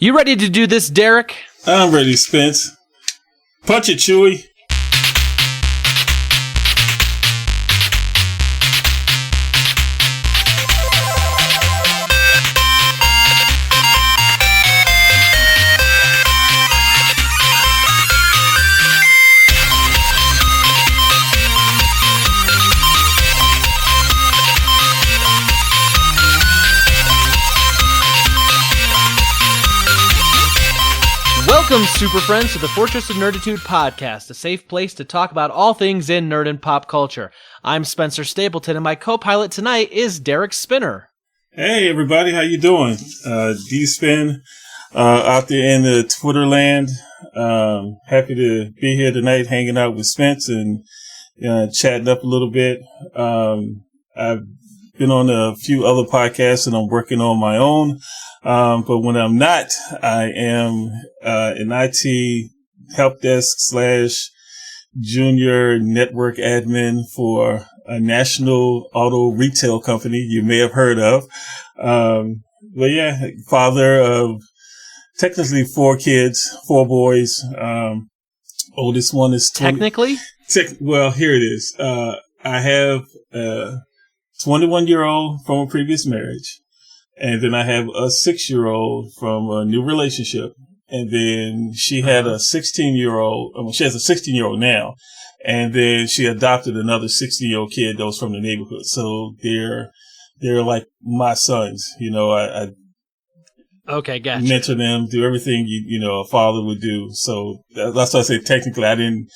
You ready to do this, Derek? I'm ready, Spence. Punch it, Chewy. Welcome, super friends, to the Fortress of Nerditude podcast, a safe place to talk about all things in nerd and pop culture. I'm Spencer Stapleton, and my co-pilot tonight is Derek Spinner. Hey, everybody, how you doing? D-Spin out there in the Twitter land. Happy to be here tonight, hanging out with Spence and chatting up a little bit. I've been on a few other podcasts, and I'm working on my own. But when I'm not, I am an IT help desk / junior network admin for a national auto retail company you may have heard of. But yeah, father of technically 4 kids, 4 boys. Oldest one is 20. Technically? Well, here it is. I have a 21-year-old from a previous marriage. And then I have a 6-year-old from a new relationship. And then she had a 16-year-old. She has a 16-year-old now. And then she adopted another 16-year-old kid that was from the neighborhood. So they're like my sons. You know, I okay, gotcha. mentor them, do everything a father would do. So that's why I say technically I didn't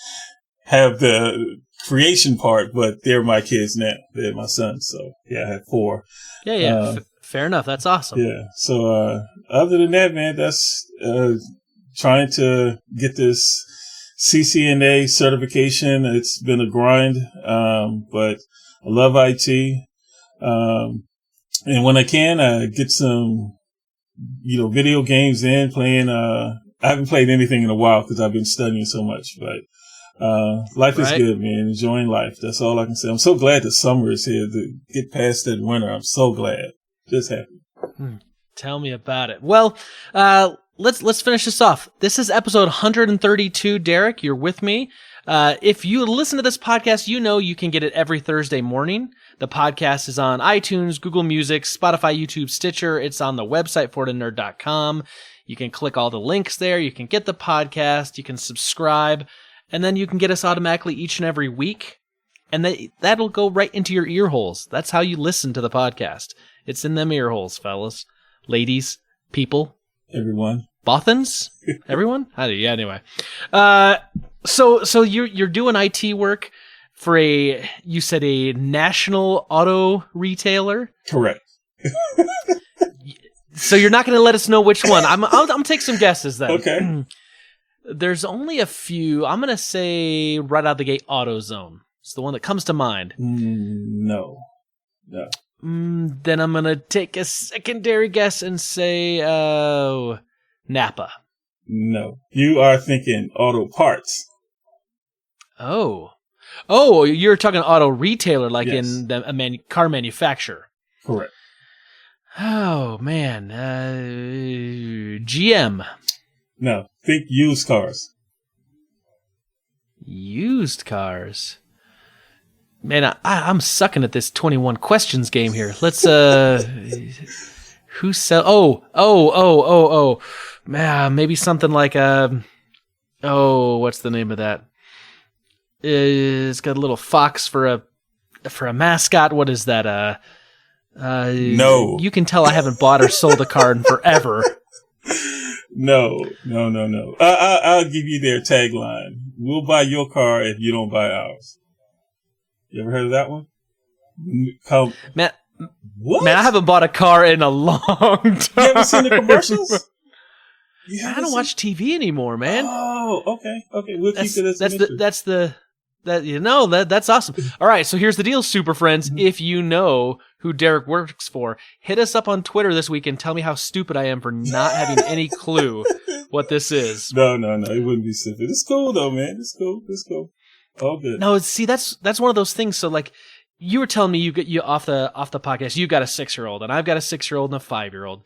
have the creation part, but they're my kids now. They're my sons. So yeah, I had 4. Yeah. Fair enough. That's awesome. Yeah. So, other than that, man, that's, trying to get this CCNA certification. It's been a grind. But I love IT. And when I can, I get some, video games in playing, I haven't played anything in a while because I've been studying so much, but, life is good, man. Enjoying life. That's all I can say. I'm so glad the summer is here to get past that winter. I'm so glad. Just happy. Tell me about it. Well, let's finish this off. This is episode 132, Derek. You're with me. If you listen to this podcast, you can get it every Thursday morning. The podcast is on iTunes, Google Music, Spotify, YouTube, Stitcher. It's on the website, fortnerd.com. You can click all the links there. You can get the podcast. You can subscribe. And then you can get us automatically each and every week. And that'll go right into your ear holes. That's how you listen to the podcast. It's in them ear holes, fellas, ladies, people, everyone, bothans, everyone. Yeah. Anyway, so you're doing IT work for you said a national auto retailer. Correct. So you're not going to let us know which one. I'll take some guesses then. Okay. There's only a few. I'm going to say right out the gate, AutoZone. It's the one that comes to mind. No. Then I'm going to take a secondary guess and say Napa. No. You are thinking auto parts. Oh, you're talking auto retailer like yes. in the car manufacturer. Correct. Oh, man. GM. No. Think used cars. Used cars. Man, I'm sucking at this 21 questions game here. Let's, who sell? Oh. Man, maybe something like, what's the name of that? It's got a little fox for a mascot. What is that? No. You can tell I haven't bought or sold a car in forever. No. I'll give you their tagline. We'll buy your car if you don't buy ours. You ever heard of that one? Man, I haven't bought a car in a long time. You haven't seen the commercials? I don't watch TV anymore, man. Oh, okay. We'll keep it as that's awesome. All right, so here's the deal, super friends. If you know who Derek works for, hit us up on Twitter this week and tell me how stupid I am for not having any clue what this is. No, it wouldn't be stupid. It's cool though, man. It's cool. All good. No, see, that's one of those things. So like, you were telling me you off the podcast, you've got a 6-year-old and I've got a 6-year-old and a 5-year-old.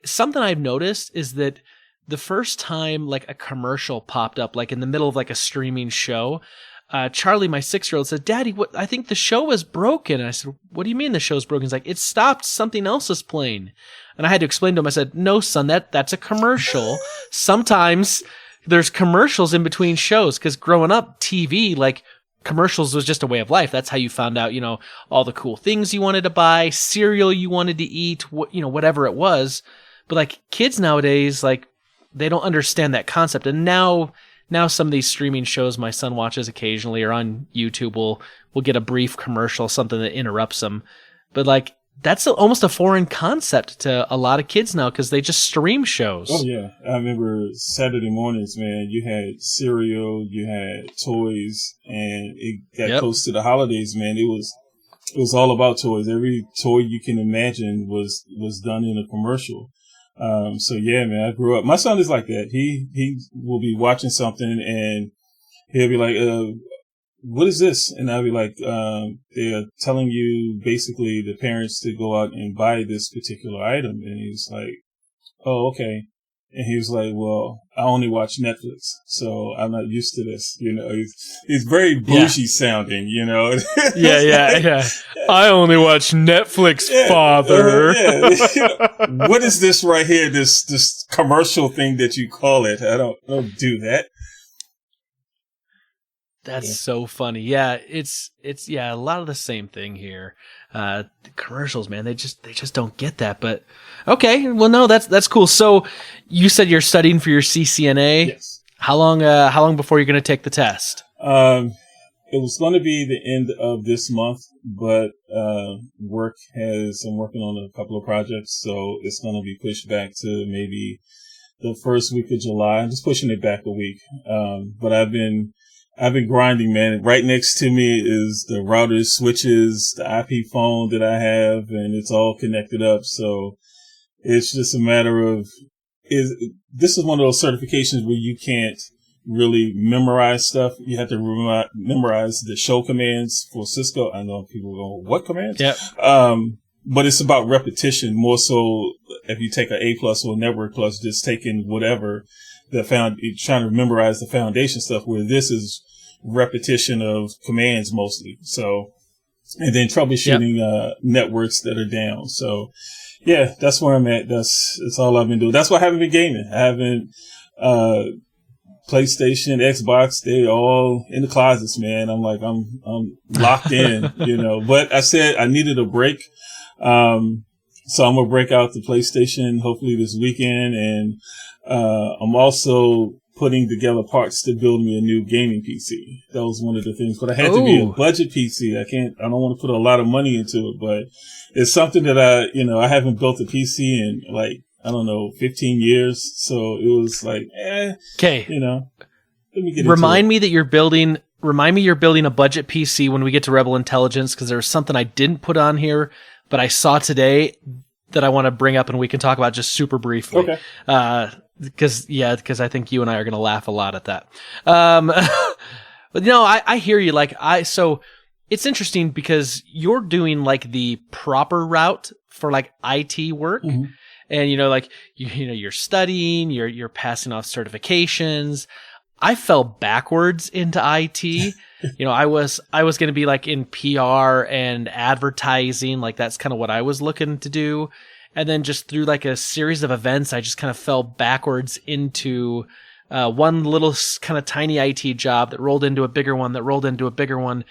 Something I've noticed is that the first time like a commercial popped up, like in the middle of like a streaming show, Charlie, my 6-year-old, said, "Daddy, what? I think the show is broken." And I said, "What do you mean the show's broken?" He's like, "It stopped. Something else is playing." And I had to explain to him. I said, "No, son, that's a commercial. Sometimes there's commercials in between shows, because growing up, TV, like commercials was just a way of life. That's how you found out, all the cool things you wanted to buy, cereal you wanted to eat, whatever it was. But like kids nowadays, like they don't understand that concept. And now some of these streaming shows my son watches occasionally or on YouTube will get a brief commercial, something that interrupts them. But like that's almost a foreign concept to a lot of kids now because they just stream shows. Oh yeah, I remember Saturday mornings, man. You had cereal, you had toys, and it got close to the holidays, man. It was all about toys. Every toy you can imagine was done in a commercial. So yeah, man, I grew up. My son is like that. He will be watching something and he'll be like, what is this? And I'll be like, they're telling you basically the parents to go out and buy this particular item. And he's like, oh, okay. And he was like, well, I only watch Netflix, so I'm not used to this. He's very bougie sounding, Yeah. I only watch Netflix, father. What is this right here? This commercial thing that you call it? I don't do that. That's so funny. Yeah, it's a lot of the same thing here. The commercials, man, they just don't get that. But okay, well, no, that's cool. So you said you're studying for your CCNA. Yes. How long before you're going to take the test? It was going to be the end of this month, but I'm working on a couple of projects, so it's going to be pushed back to maybe the first week of July. I'm just pushing it back a week. But I've been grinding, man. Right next to me is the routers, switches, the IP phone that I have, and it's all connected up. So it's just a matter of, this is one of those certifications where you can't really memorize stuff. You have to memorize the show commands for Cisco. I know people go, what commands? Yeah. But it's about repetition more so. If you take an A+ or a Network Plus, just taking whatever trying to memorize the foundation stuff, where this is repetition of commands mostly. So, and then troubleshooting networks that are down. So yeah, that's where I'm at. That's all I've been doing. That's why I haven't been gaming. I haven't, PlayStation, Xbox, they all in the closets, man. I'm like, I'm locked in, but I said I needed a break. So I'm going to break out the PlayStation hopefully this weekend. And, I'm also putting together parts to build me a new gaming PC. That was one of the things, but I had to be a budget PC. I don't want to put a lot of money into it, but it's something that I haven't built a PC in like, I don't know, 15 years. So it was like, okay. Let me get Remind me you're building a budget PC when we get to Rebel Intelligence, because there's something I didn't put on here, but I saw today that I want to bring up and we can talk about just super briefly. Okay. Because I think you and I are going to laugh a lot at that. But I hear you. So it's interesting because you're doing like the proper route for like IT work. Mm-hmm. And, you're studying, you're passing off certifications. I fell backwards into IT. I was going to be like in PR and advertising. Like that's kind of what I was looking to do. And then just through like a series of events, I just kind of fell backwards into one little kind of tiny IT job that rolled into a bigger one that rolled into a bigger one.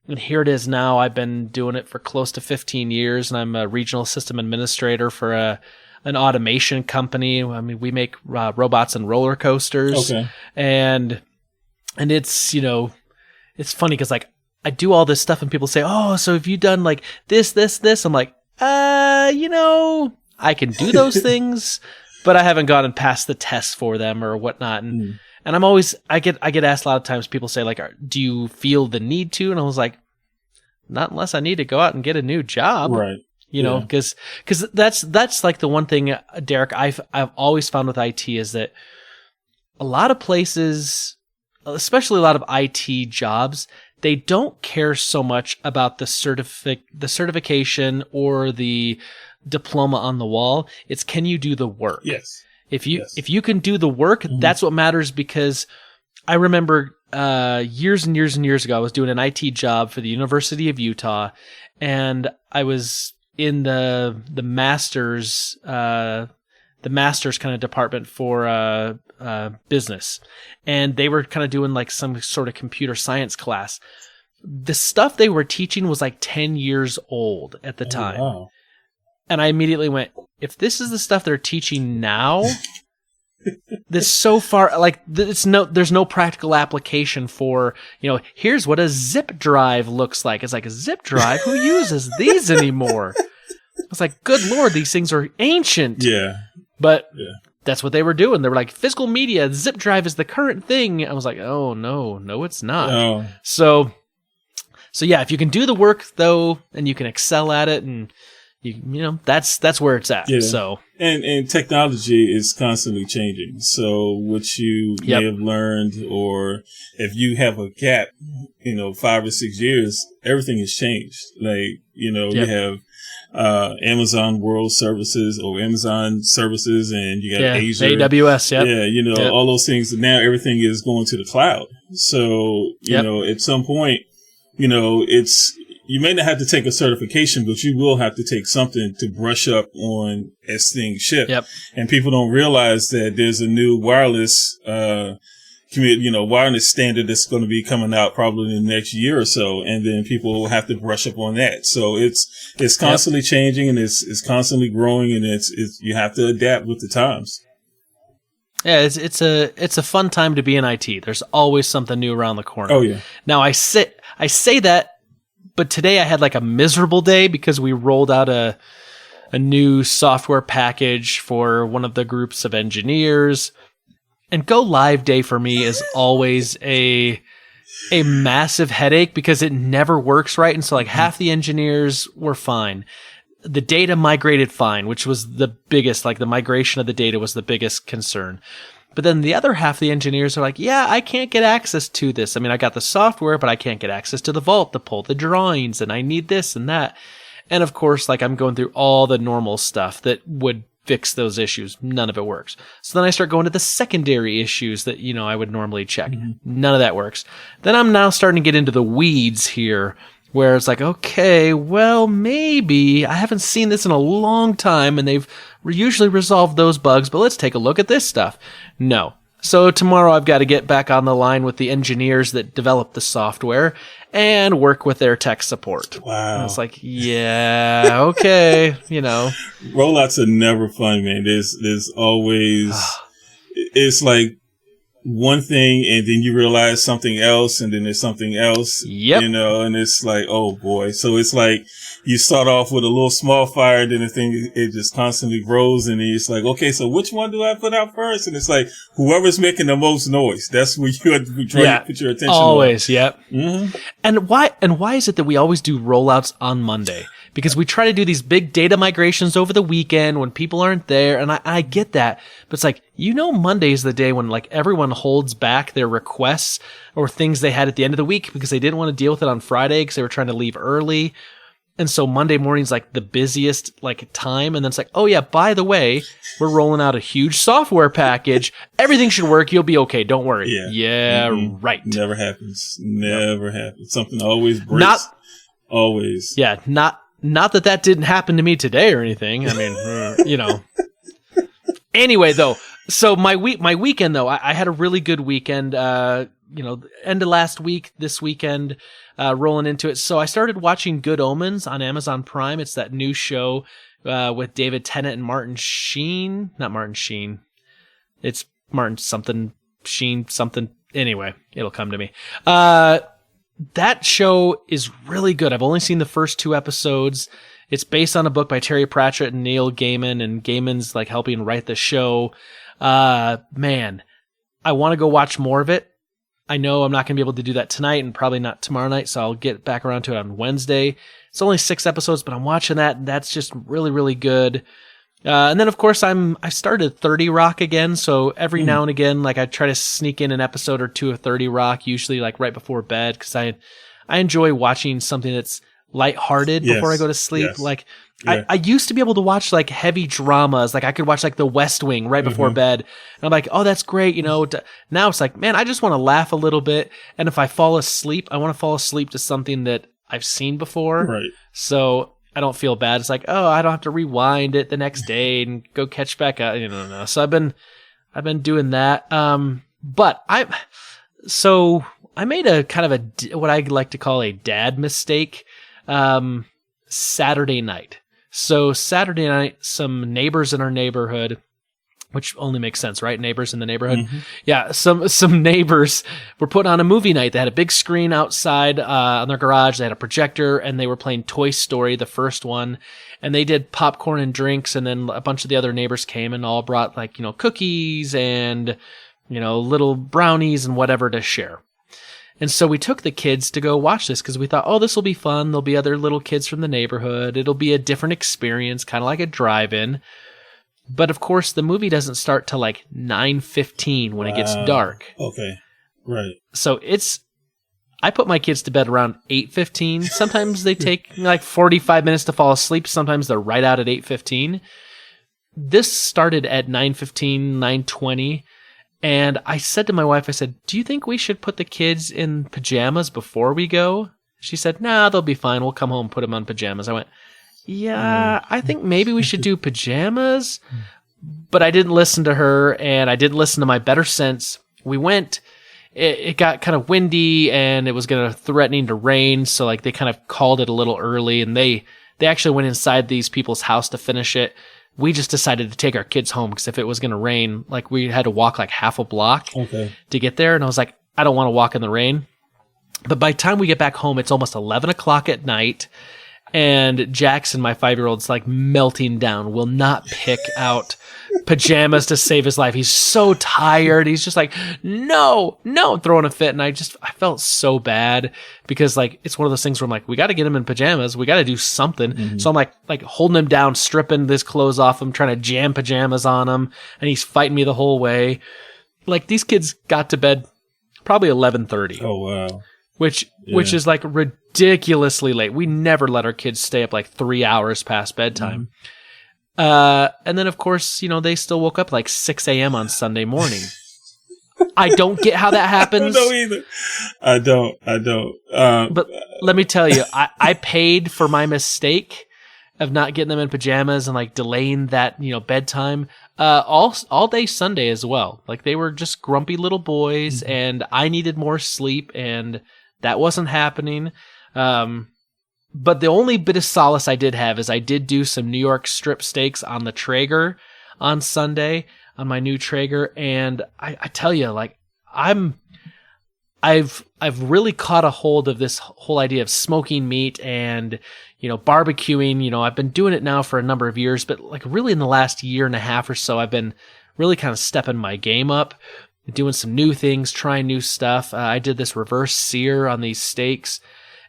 And here it is now. I've been doing it for close to 15 years, and I'm a regional system administrator for an automation company. I mean, we make robots and roller coasters. Okay. And it's, it's funny because like I do all this stuff and people say, oh, so have you done like this? I'm like, I can do those things, but I haven't gone and passed the tests for them or whatnot. And I'm always, I get asked a lot of times, people say like, do you feel the need to? And I was like, not unless I need to go out and get a new job. Right. Because that's like the one thing, Derek, I've always found with IT is that a lot of places, especially a lot of IT jobs, they don't care so much about the certification or the diploma on the wall. It's can you do the work? Yes. If you can do the work, that's what matters. Because I remember years and years and years ago, I was doing an IT job for the University of Utah, and I was in the master's kind of department for business, and they were kind of doing like some sort of computer science class. The stuff they were teaching was like 10 years old at the time. Wow. And I immediately went, if this is the stuff they're teaching now, this so far, like, there's no practical application for, here's what a zip drive looks like. It's like, a zip drive? Who uses these anymore? I was like, good Lord, these things are ancient. Yeah. But that's what they were doing. They were like, physical media, zip drive is the current thing. I was like, oh, no, it's not. Oh. So yeah, if you can do the work, though, and you can excel at it, and that's where it's at. Yeah. So and technology is constantly changing. So what you may have learned, or if you have a gap, 5 or 6 years, everything has changed. Like, you have Amazon World Services or Amazon Services, and you got Azure, AWS. All those things. Now everything is going to the cloud. So at some point, you may not have to take a certification, but you will have to take something to brush up on as things ship. Yep. And people don't realize that there's a new wireless, wireless standard that's going to be coming out probably in the next year or so. And then people will have to brush up on that. So it's constantly changing, and it's constantly growing, and you have to adapt with the times. Yeah, it's a fun time to be in IT. There's always something new around the corner. Oh yeah. Now I say that, but today I had like a miserable day because we rolled out a new software package for one of the groups of engineers. And go live day for me is always a massive headache because it never works right. And so like half the engineers were fine. The data migrated fine, which was the biggest, like the migration of the data was the biggest concern. But then the other half of the engineers are like, yeah, I can't get access to this. I mean, I got the software, but I can't get access to the vault to pull the drawings, and I need this and that. And of course, like I'm going through all the normal stuff that would fix those issues. None of it works. So then I start going to the secondary issues that, I would normally check. None of that works. Then I'm now starting to get into the weeds here, where it's like, okay, well, maybe I haven't seen this in a long time, and they've usually resolved those bugs, but let's take a look at this stuff. No. So tomorrow I've got to get back on the line with the engineers that developed the software and work with their tech support. Wow. And it's like, yeah, okay, Rollouts are never fun, man. There's always, it's like one thing, and then you realize something else, and then there's something else. Yep. And it's like, oh boy. So it's like you start off with a little small fire, and then the thing, it just constantly grows, and then it's like, okay, so which one do I put out first? And it's like, whoever's making the most noise, that's what you have to put your attention always, on. Yep. Mm-hmm. And why is it that we always do rollouts on Monday? Because we try to do these big data migrations over the weekend when people aren't there, and I get that. But it's like, Monday is the day when like everyone holds back their requests or things they had at the end of the week because they didn't want to deal with it on Friday because they were trying to leave early. And so Monday morning's like the busiest like time. And then it's like, oh yeah, by the way, we're rolling out a huge software package. Everything should work. You'll be okay. Don't worry. Yeah. Right. Never happens. Never happens. Something always breaks. Always. Yeah. Not that didn't happen to me today or anything. I mean, Anyway, though, so my weekend, though, I had a really good weekend. End of last week, this weekend, rolling into it. So I started watching Good Omens on Amazon Prime. It's that new show with David Tennant and Martin Sheen. Not Martin Sheen. It's Martin something Sheen something. Anyway, it'll come to me. That show is really good. I've only seen the first 2 episodes. It's based on a book by Terry Pratchett and Neil Gaiman, and Gaiman's like helping write the show. Man, I want to go watch more of it. I know I'm not going to be able to do that tonight and probably not tomorrow night, so I'll get back around to it on Wednesday. It's only 6 episodes, but I'm watching that, and that's just really, really good. And then, of course, I started 30 Rock again, so every now and again, like I try to sneak in an episode or 2 of 30 Rock, usually like right before bed, because I enjoy watching something that's lighthearted before I go to sleep. Yes. Like Yeah. I used to be able to watch like heavy dramas. Like I could watch like The West Wing right before bed. And I'm like, oh, that's great. You know, now it's like, man, I just want to laugh a little bit. And if I fall asleep, I want to fall asleep to something that I've seen before. Right. So I don't feel bad. It's like, oh, I don't have to rewind it the next day and go catch back up. You know, so I've been doing that. But I made a kind of a, what I like to call a dad mistake, Saturday night. So Saturday night, some neighbors in our neighborhood, which only makes sense, right? Neighbors in the neighborhood. Mm-hmm. Yeah. Some neighbors were putting on a movie night. They had a big screen outside, on their garage. They had a projector and they were playing Toy Story, the first one. And they did popcorn and drinks. And then a bunch of the other neighbors came and all brought like, you know, cookies and, you know, little brownies and whatever to share. And so we took the kids to go watch this because we thought, oh, this will be fun. There'll be other little kids from the neighborhood. It'll be a different experience, kind of like a drive-in. But of course, the movie doesn't start till like 9:15 when it gets dark. Okay, right. So I put my kids to bed around 8:15. Sometimes they take like 45 minutes to fall asleep. Sometimes they're right out at 8:15. This started at 9:15, 9:20. And I said to my wife, I said, do you think we should put the kids in pajamas before we go? She said, nah, they'll be fine. We'll come home and put them on pajamas. I went, yeah, I think maybe we should do pajamas. But I didn't listen to her, and I didn't listen to my better sense. We went, it got kind of windy, and it was going to threatening to rain. So like they kind of called it a little early, and they actually went inside these people's house to finish it. We just decided to take our kids home because if it was going to rain, like we had to walk like half a block to get there. And I was like, I don't want to walk in the rain. But by the time we get back home, it's almost 11 o'clock at night. And Jackson, my 5-year-old, like melting down, will not pick out pajamas to save his life. He's so tired. He's just like, no, throwing a fit. And I felt so bad because like, it's one of those things where I'm like, we got to get him in pajamas. We got to do something. Mm-hmm. So I'm like holding him down, stripping his clothes off him, trying to jam pajamas on him. And he's fighting me the whole way. Like these kids got to bed probably 11:30. Oh, wow. Which is like ridiculously late. We never let our kids stay up like 3 hours past bedtime. Mm-hmm. And then of course, you know, they still woke up like 6 a.m. on Sunday morning. I don't get how that happens. I don't either. I don't. But let me tell you, I paid for my mistake of not getting them in pajamas and like delaying that, you know, bedtime, all day Sunday as well. Like they were just grumpy little boys and I needed more sleep and that wasn't happening. But the only bit of solace I did have is I did do some New York strip steaks on the Traeger on Sunday on my new Traeger. And I tell you, like I've really caught a hold of this whole idea of smoking meat and, you know, barbecuing. You know, I've been doing it now for a number of years, but like really in the last year and a half or so, I've been really kind of stepping my game up, doing some new things, trying new stuff. I did this reverse sear on these steaks.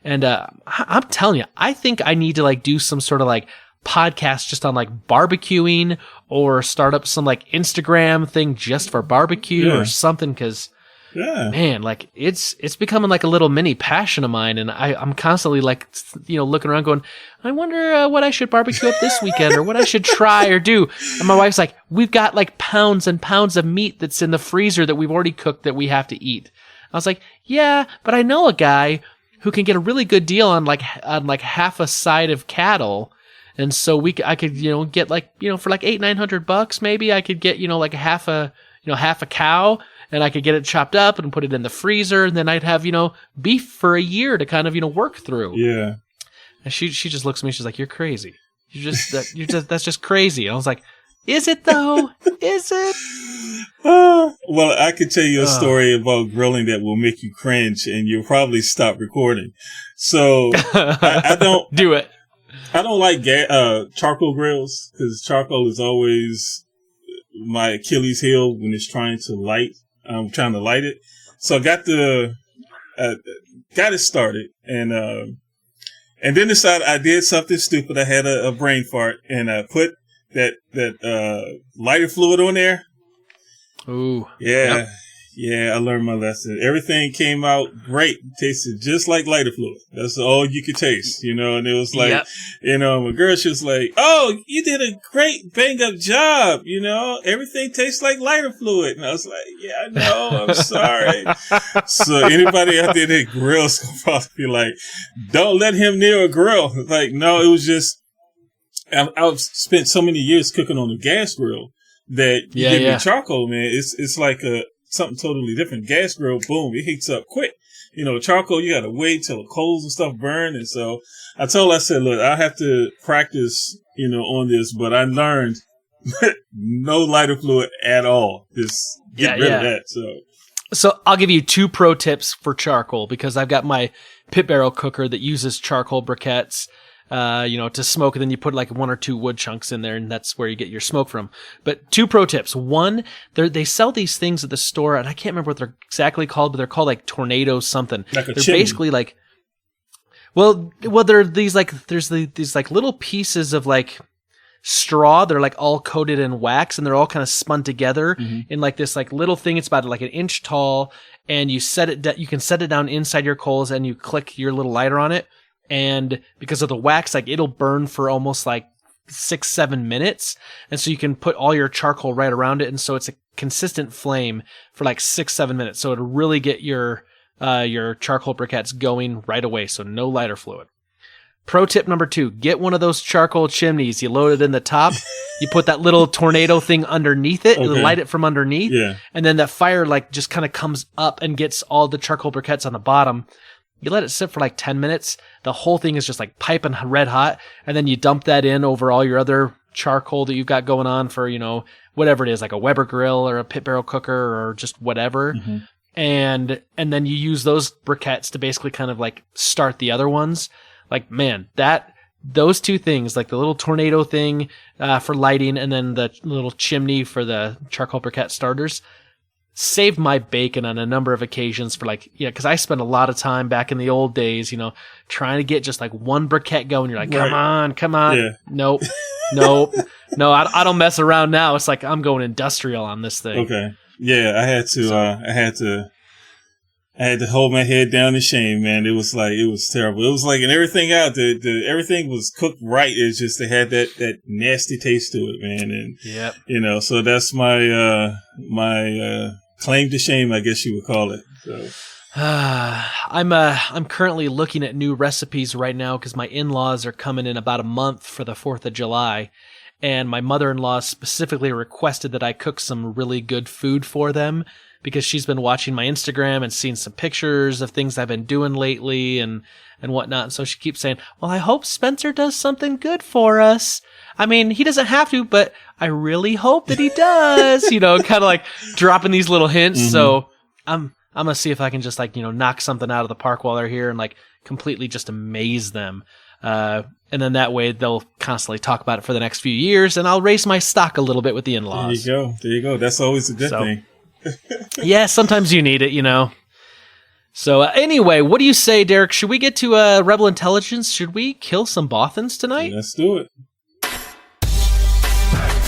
And I'm telling you, I think I need to like do some sort of like podcast just on like barbecuing or start up some like Instagram thing just for barbecue or something. Cause man, like it's becoming like a little mini passion of mine. And I'm constantly like, you know, looking around going, I wonder what I should barbecue up this weekend or what I should try or do. And my wife's like, we've got like pounds and pounds of meat that's in the freezer that we've already cooked that we have to eat. I was like, yeah, but I know a guy who can get a really good deal on like half a side of cattle. And so I could, you know, get like, you know, for like $800-900 maybe I could get, you know, like half a cow and I could get it chopped up and put it in the freezer. And then I'd have, you know, beef for a year to kind of, you know, work through. Yeah. And she just looks at me. She's like, you're crazy. That's just crazy. And I was like, is it though? Is it? Well, I could tell you a story about grilling that will make you cringe and you'll probably stop recording. So I don't do it. I don't like charcoal grills because charcoal is always my Achilles heel when it's trying to light. I'm trying to light it. So I got it started and then decided I did something stupid. I had a brain fart and I put that lighter fluid on there. Ooh. Yeah. Yep. Yeah, I learned my lesson. Everything came out great. Tasted just like lighter fluid. That's all you could taste, and it was like, my girl, she was like, oh, you did a great bang up job. Everything tastes like lighter fluid. And I was like, yeah, I know. I'm sorry. So anybody out there that grills gonna probably be like, don't let him near a grill. Like, no, it was just, I've spent so many years cooking on a gas grill that you give me charcoal, man. It's like something totally different. Gas grill, boom, it heats up quick. Charcoal, you gotta wait till the coals and stuff burn. And so I said, look, I have to practice, on this, but I learned no lighter fluid at all. Just get rid of that. So I'll give you 2 pro tips for charcoal, because I've got my pit barrel cooker that uses charcoal briquettes. To smoke, and then you put like 1 or 2 wood chunks in there, and that's where you get your smoke from. But 2 pro tips. 1, they sell these things at the store, and I can't remember what they're exactly called, but they're called like tornado something. Like a they're chimney. Basically like, well, they're these like, there's these like little pieces of like straw. They're like all coated in wax, and they're all kind of spun together in like this like little thing. It's about like an inch tall, and you can set it down inside your coals, and you click your little lighter on it. And because of the wax, like it'll burn for almost like 6-7 minutes. And so you can put all your charcoal right around it. And so it's a consistent flame for like 6-7 minutes. So it'll really get your charcoal briquettes going right away. So no lighter fluid. Pro tip number 2, get one of those charcoal chimneys. You load it in the top. You put that little tornado thing underneath it, and light it from underneath. Yeah. And then that fire like just kind of comes up and gets all the charcoal briquettes on the bottom. You let it sit for like 10 minutes. The whole thing is just like piping red hot. And then you dump that in over all your other charcoal that you've got going on for, whatever it is, like a Weber grill or a pit barrel cooker or just whatever. Mm-hmm. And then you use those briquettes to basically kind of like start the other ones. Like, man, those 2 things, like the little tornado thing for lighting, and then the little chimney for the charcoal briquette starters, saved my bacon on a number of occasions for because I spent a lot of time back in the old days, trying to get just like 1 briquette going. You're like, come on. Yeah. Nope. No, I don't mess around now. It's like I'm going industrial on this thing. Okay. Yeah, I had to hold my head down in shame, man. It was terrible. It was like, and everything everything was cooked right. It's just, they had that nasty taste to it, man. And, so that's my claim to shame, I guess you would call it. So. I'm currently looking at new recipes right now because my in-laws are coming in about a month for the 4th of July. And my mother-in-law specifically requested that I cook some really good food for them, because she's been watching my Instagram and seen some pictures of things I've been doing lately and whatnot. And so she keeps saying, well, I hope Spencer does something good for us. I mean, he doesn't have to, but I really hope that he does, kind of like dropping these little hints. Mm-hmm. So I'm going to see if I can just knock something out of the park while they're here and completely just amaze them. And then that way they'll constantly talk about it for the next few years, and I'll raise my stock a little bit with the in-laws. There you go. That's always a good thing. Yeah, sometimes you need it, So anyway, what do you say, Derek? Should we get to Rebel Intelligence? Should we kill some Bothans tonight? Let's do it.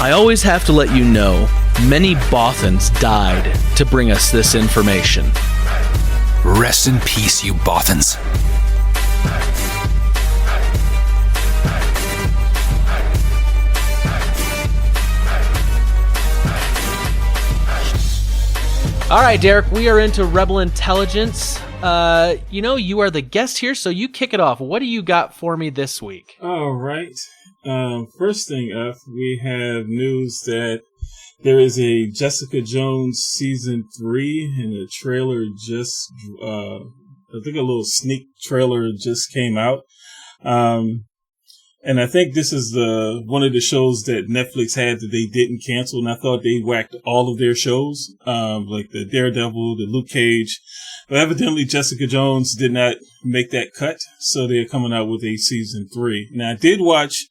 I always have to let you know, many Bothans died to bring us this information. Rest in peace, you Bothans. All right, Derek, we are into Rebel Intelligence. You are the guest here, so you kick it off. What do you got for me this week? All right. First thing up, we have news that there is a Jessica Jones season 3, and the trailer just, I think a little sneak trailer just came out. And I think this is one of the shows that Netflix had that they didn't cancel, and I thought they whacked all of their shows, like the Daredevil, the Luke Cage. But evidently Jessica Jones did not make that cut, so they're coming out with a season 3. Now, I did watch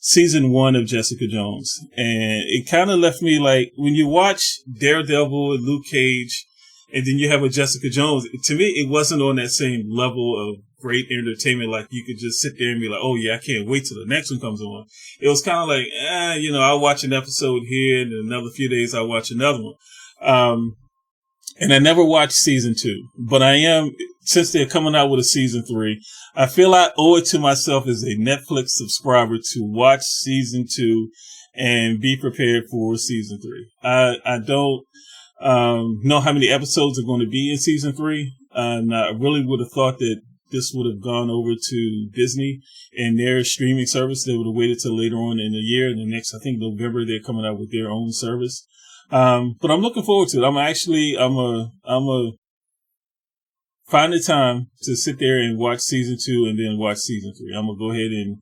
season 1 of Jessica Jones, and it kind of left me like, when you watch Daredevil and Luke Cage, and then you have a Jessica Jones, to me, it wasn't on that same level of great entertainment. Like, you could just sit there and be like, oh yeah, I can't wait till the next one comes on. It was kind of like, I'll watch an episode here, and in another few days I'll watch another one. And I never watched season 2, but I am, since they're coming out with a season 3, I feel I owe it to myself as a Netflix subscriber to watch season 2 and be prepared for season 3. I don't know how many episodes are going to be in season 3. And I really would have thought that this would have gone over to Disney and their streaming service. They would have waited till later on in the year. And the next, I think November, they're coming out with their own service. But I'm looking forward to it. I'm a find the time to sit there and watch season 2 and then watch season 3. I'm going to go ahead and,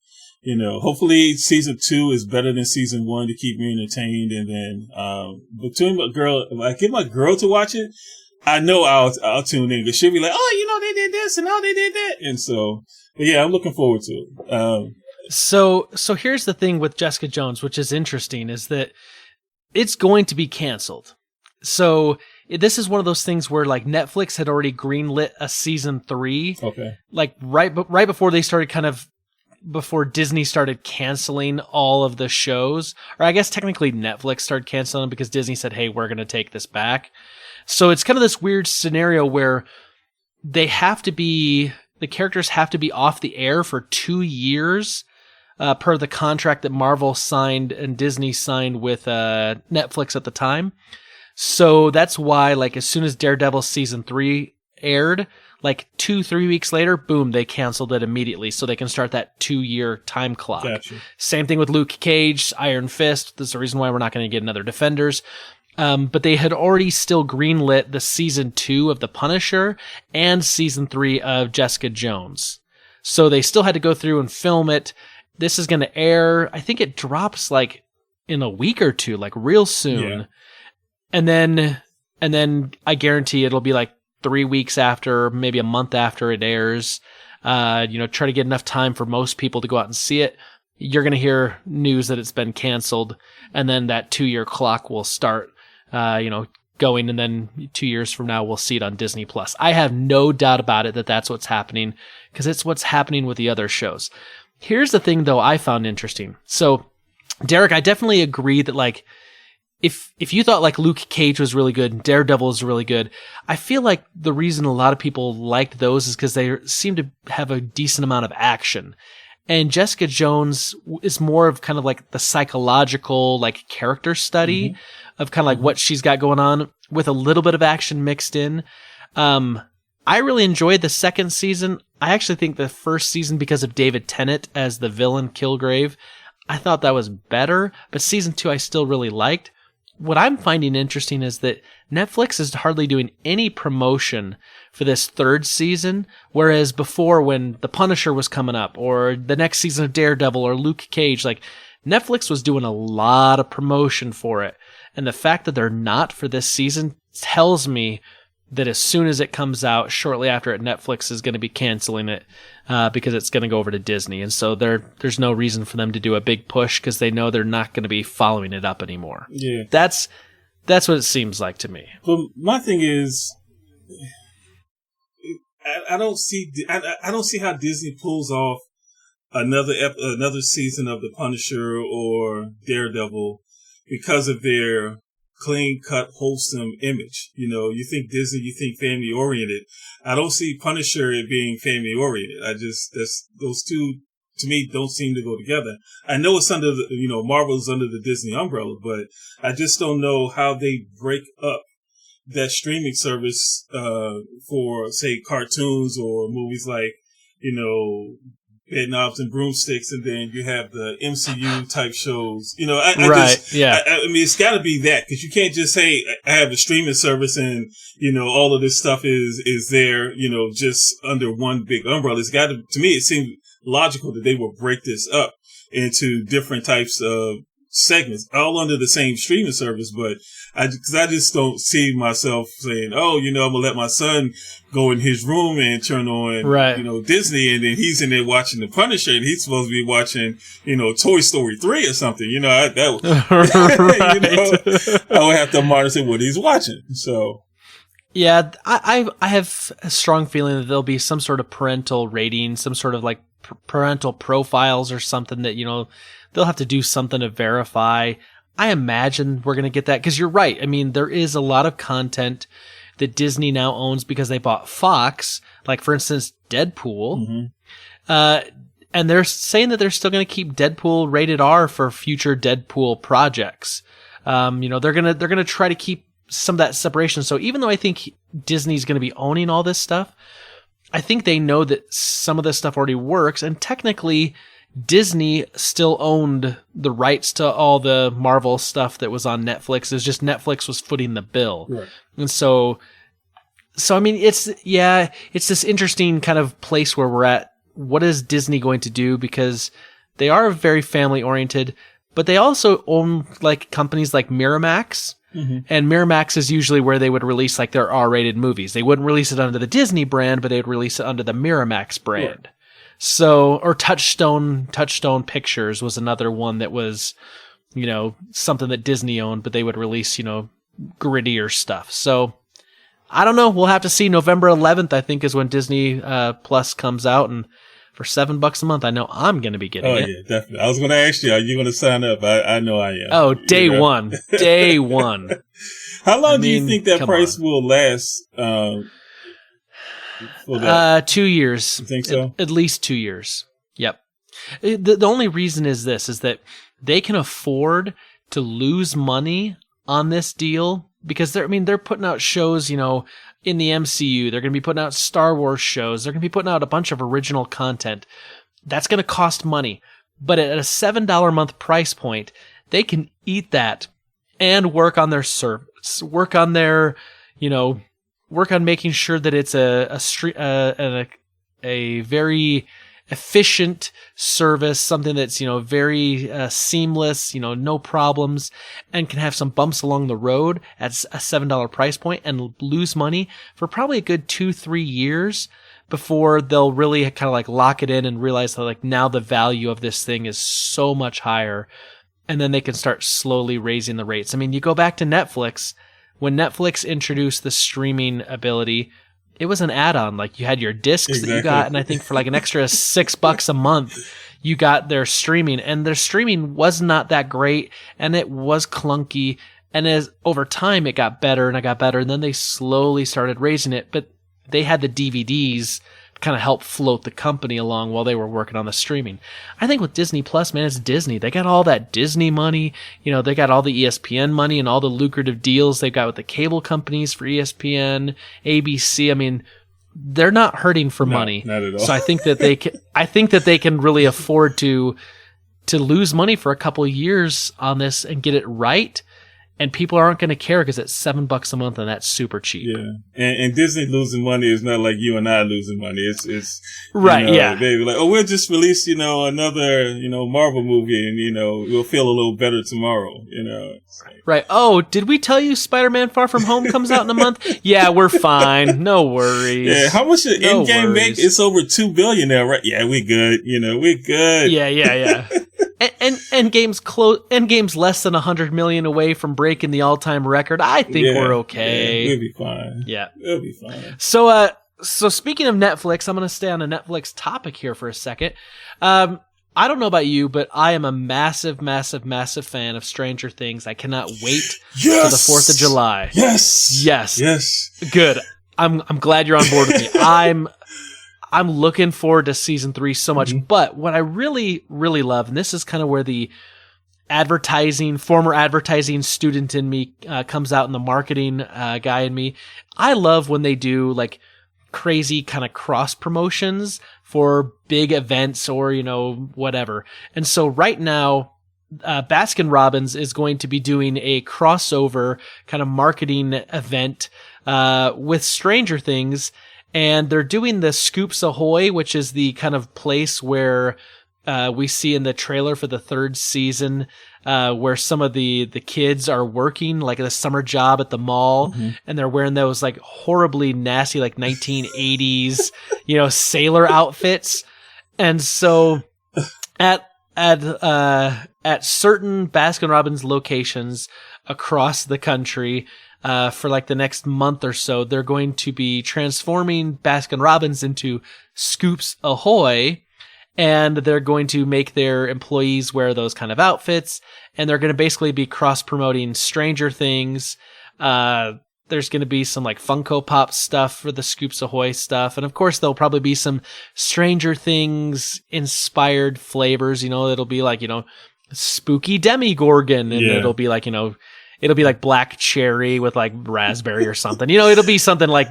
hopefully season 2 is better than season 1 to keep me entertained. And then, between my girl, if I get my girl to watch it, I know I'll tune in because she'll be like, oh, they did this and they did that. And so, but yeah, I'm looking forward to it. So here's the thing with Jessica Jones, which is interesting, is that it's going to be canceled. So this is one of those things where like Netflix had already greenlit a season 3. Okay. Like right before they started before Disney started canceling all of the shows, or I guess technically Netflix started canceling them because Disney said, hey, we're going to take this back. So it's kind of this weird scenario where the characters have to be off the air for 2 years, per the contract that Marvel signed and Disney signed with Netflix at the time. So that's why, like, as soon as Daredevil season 3 aired, like 2-3 weeks later, boom, they canceled it immediately so they can start that 2-year time clock. Gotcha. Same thing with Luke Cage, Iron Fist. This is the reason why we're not going to get another Defenders. But they had already still greenlit the season 2 of The Punisher and season 3 of Jessica Jones. So they still had to go through and film it. This is going to air, I think it drops like in a week or two, like real soon. Yeah. And then I guarantee it'll be like 3 weeks after, maybe a month after it airs. Try to get enough time for most people to go out and see it. You're going to hear news that it's been canceled, and then that 2-year clock will start, going, and then 2 years from now we'll see it on Disney Plus. I have no doubt about it that that's what's happening, because it's what's happening with the other shows. Here's the thing, though, I found interesting. So, Derek, I definitely agree that, like, if you thought, like, Luke Cage was really good and Daredevil was really good, I feel like the reason a lot of people liked those is because they seem to have a decent amount of action. And Jessica Jones is more of kind of like the psychological, like, character study of kind of like what she's got going on with a little bit of action mixed in. I really enjoyed the second season. I actually think the first season, because of David Tennant as the villain Kilgrave, I thought that was better, but season 2 I still really liked. What I'm finding interesting is that Netflix is hardly doing any promotion for this third season, whereas before, when The Punisher was coming up, or the next season of Daredevil, or Luke Cage, like, Netflix was doing a lot of promotion for it. And the fact that they're not for this season tells me that as soon as it comes out, shortly after it, Netflix is going to be canceling it because it's going to go over to Disney. And so there's no reason for them to do a big push because they know they're not going to be following it up anymore. Yeah. That's what it seems like to me. But my thing is, I don't see how Disney pulls off another season of The Punisher or Daredevil because of their clean-cut, wholesome image. You think Disney, you think family-oriented. I don't see Punisher being family-oriented. Those two, to me, don't seem to go together. I know it's under Marvel's under the Disney umbrella, but I just don't know how they break up that streaming service, for, say, cartoons or movies like, Bed Knobs and Broomsticks, and then you have the MCU type shows. I mean, it's got to be that, because you can't just say I have a streaming service and all of this stuff is there, just under one big umbrella. It's got to me, it seems logical that they will break this up into different types of segments, all under the same streaming service. But I just don't see myself saying, I'm gonna let my son go in his room and turn on, Disney, and then he's in there watching The Punisher, and he's supposed to be watching, Toy Story 3 or something. I would have to monitor what he's watching. So. Yeah, I have a strong feeling that there'll be some sort of parental rating, some sort of like parental profiles or something that, they'll have to do something to verify. I imagine we're going to get that, because you're right. I mean, there is a lot of content that Disney now owns because they bought Fox, like for instance, Deadpool. And they're saying that they're still going to keep Deadpool rated R for future Deadpool projects. You know, they're going to try to keep some of that separation. So even though I think Disney's going to be owning all this stuff, I think they know that some of this stuff already works, and technically Disney still owned the rights to all the Marvel stuff that was on Netflix. It's just Netflix was footing the bill. Right. And so I mean, it's this interesting kind of place where we're at. What is Disney going to do? Because they are very family oriented, but they also own like companies like Miramax. And Miramax is usually where they would release like their R-rated movies. They wouldn't release it under the Disney brand, but they would release it under the Miramax brand. So, or Touchstone Pictures was another one that was, you know, something that Disney owned, but they would release, you know, grittier stuff. So, I don't know. We'll have to see. November 11th, I think, is when Disney Plus comes out, and for $7 a month, I know I'm going to be getting it. Oh, yeah, definitely. I was going to ask you, are you going to sign up? I know I am. Oh, day one. Day one. How long do you think that price will last? 2 years. You think so? At least 2 years. Yep. The only reason is that they can afford to lose money on this deal because they're putting out shows, you know, in the MCU. They're going to be putting out Star Wars shows. They're going to be putting out a bunch of original content. That's going to cost money. But at a $7 a month price point, they can eat that and work on their service, work on their, you know, work on making sure that it's a very efficient service, something that's, you know, very seamless, you know, no problems, and can have some bumps along the road at a $7 price point and lose money for probably a good 2-3 years before they'll really kind of like lock it in and realize that like now the value of this thing is so much higher, and then they can start slowly raising the rates. I mean, you go back to Netflix. When Netflix introduced the streaming ability, it was an add-on. Like you had your discs that you got, and I think for like an extra $6 a month, you got their streaming, and their streaming was not that great, and it was clunky. And as over time, it got better and it got better, and then they slowly started raising it. But they had the DVDs kind of help float the company along while they were working on the streaming. I think with Disney Plus, man, it's Disney. They got all that Disney money. You know, they got all the ESPN money and all the lucrative deals they've got with the cable companies for ESPN, ABC. I mean, they're not hurting for money. Not at all. So I think that they can really afford to lose money for a couple of years on this and get it right. And people aren't going to care because it's $7 a month, and that's super cheap. Yeah, and Disney losing money is not like you and I losing money. It's right. You know, yeah, they were like, oh, we'll just release, you know, another, you know, Marvel movie, and you know, we'll feel a little better tomorrow. You know, right. Oh, did we tell you Spider-Man: Far From Home comes out in a month? Yeah, we're fine. No worries. Yeah, how much did Endgame make? It's over $2 billion now, right? Yeah, we good. You know, we good. Yeah. And Endgame's less than 100 million away from breaking the all-time record. I think we're okay. Yeah, we'll be fine. Yeah, we'll be fine. So speaking of Netflix, I'm going to stay on a Netflix topic here for a second. I don't know about you, but I am a massive fan of Stranger Things. I cannot wait for the 4th of July. Yes. Good. I'm glad you're on board with me. I'm looking forward to season 3 so much, but what I really, really love, and this is kind of where the former advertising student in me comes out, in the marketing guy in me. I love when they do like crazy kind of cross promotions for big events or, you know, whatever. And so right now, Baskin Robbins is going to be doing a crossover kind of marketing event with Stranger Things. And they're doing the Scoops Ahoy, which is the kind of place where we see in the trailer for the 3rd season, where some of the kids are working like a summer job at the mall, and they're wearing those like horribly nasty like 1980s, you know, sailor outfits. And so at certain Baskin Robbins locations across the country, for like the next month or so, they're going to be transforming Baskin Robbins into Scoops Ahoy, and they're going to make their employees wear those kind of outfits, and they're going to basically be cross-promoting Stranger Things. They're there's going to be some like Funko Pop stuff for the Scoops Ahoy stuff. And of course, there'll probably be some Stranger Things inspired flavors. It'll be like, spooky Demigorgon, and it'll be like, it'll be like black cherry with like raspberry or something. It'll be something like,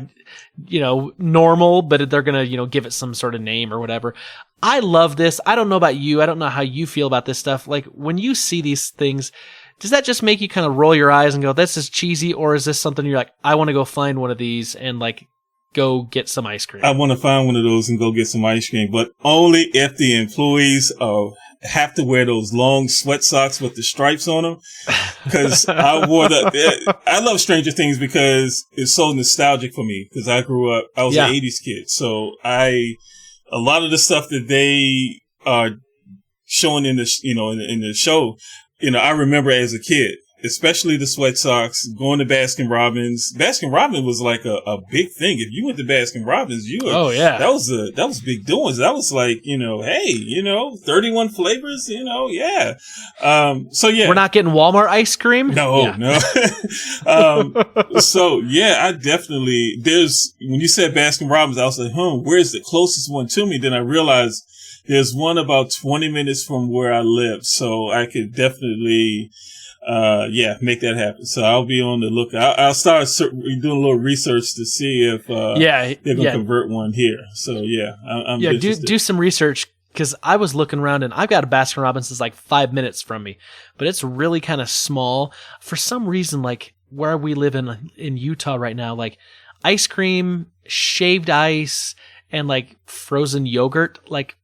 normal, but they're going to, give it some sort of name or whatever. I love this. I don't know about you. I don't know how you feel about this stuff. Like when you see these things, does that just make you kind of roll your eyes and go, this is cheesy? Or is this something you're like, I want to go find one of these and like go get some ice cream? I want to find one of those and go get some ice cream, but only if the employees have to wear those long sweat socks with the stripes on them. Cause I love Stranger Things because it's so nostalgic for me. Cause I grew up, I was an 80s kid. So a lot of the stuff that they are showing in the, in the show, I remember as a kid, especially the sweat socks, going to Baskin Robbins. Baskin Robbins was like a big thing. If you went to Baskin Robbins, that was big doings. That was like, hey, 31 flavors, yeah. So yeah. We're not getting Walmart ice cream? No. So yeah, I definitely, when you said Baskin Robbins, I was like, where's the closest one to me? Then I realized there's one about 20 minutes from where I live. So I could definitely, make that happen. So I'll be on the lookout. I'll start doing a little research to see if they're gonna convert one here. So I'm interested. do some research, because I was looking around and I've got a Baskin Robbins that's like 5 minutes from me, but it's really kind of small. For some reason, like where we live in Utah right now, like ice cream, shaved ice, and like frozen yogurt, like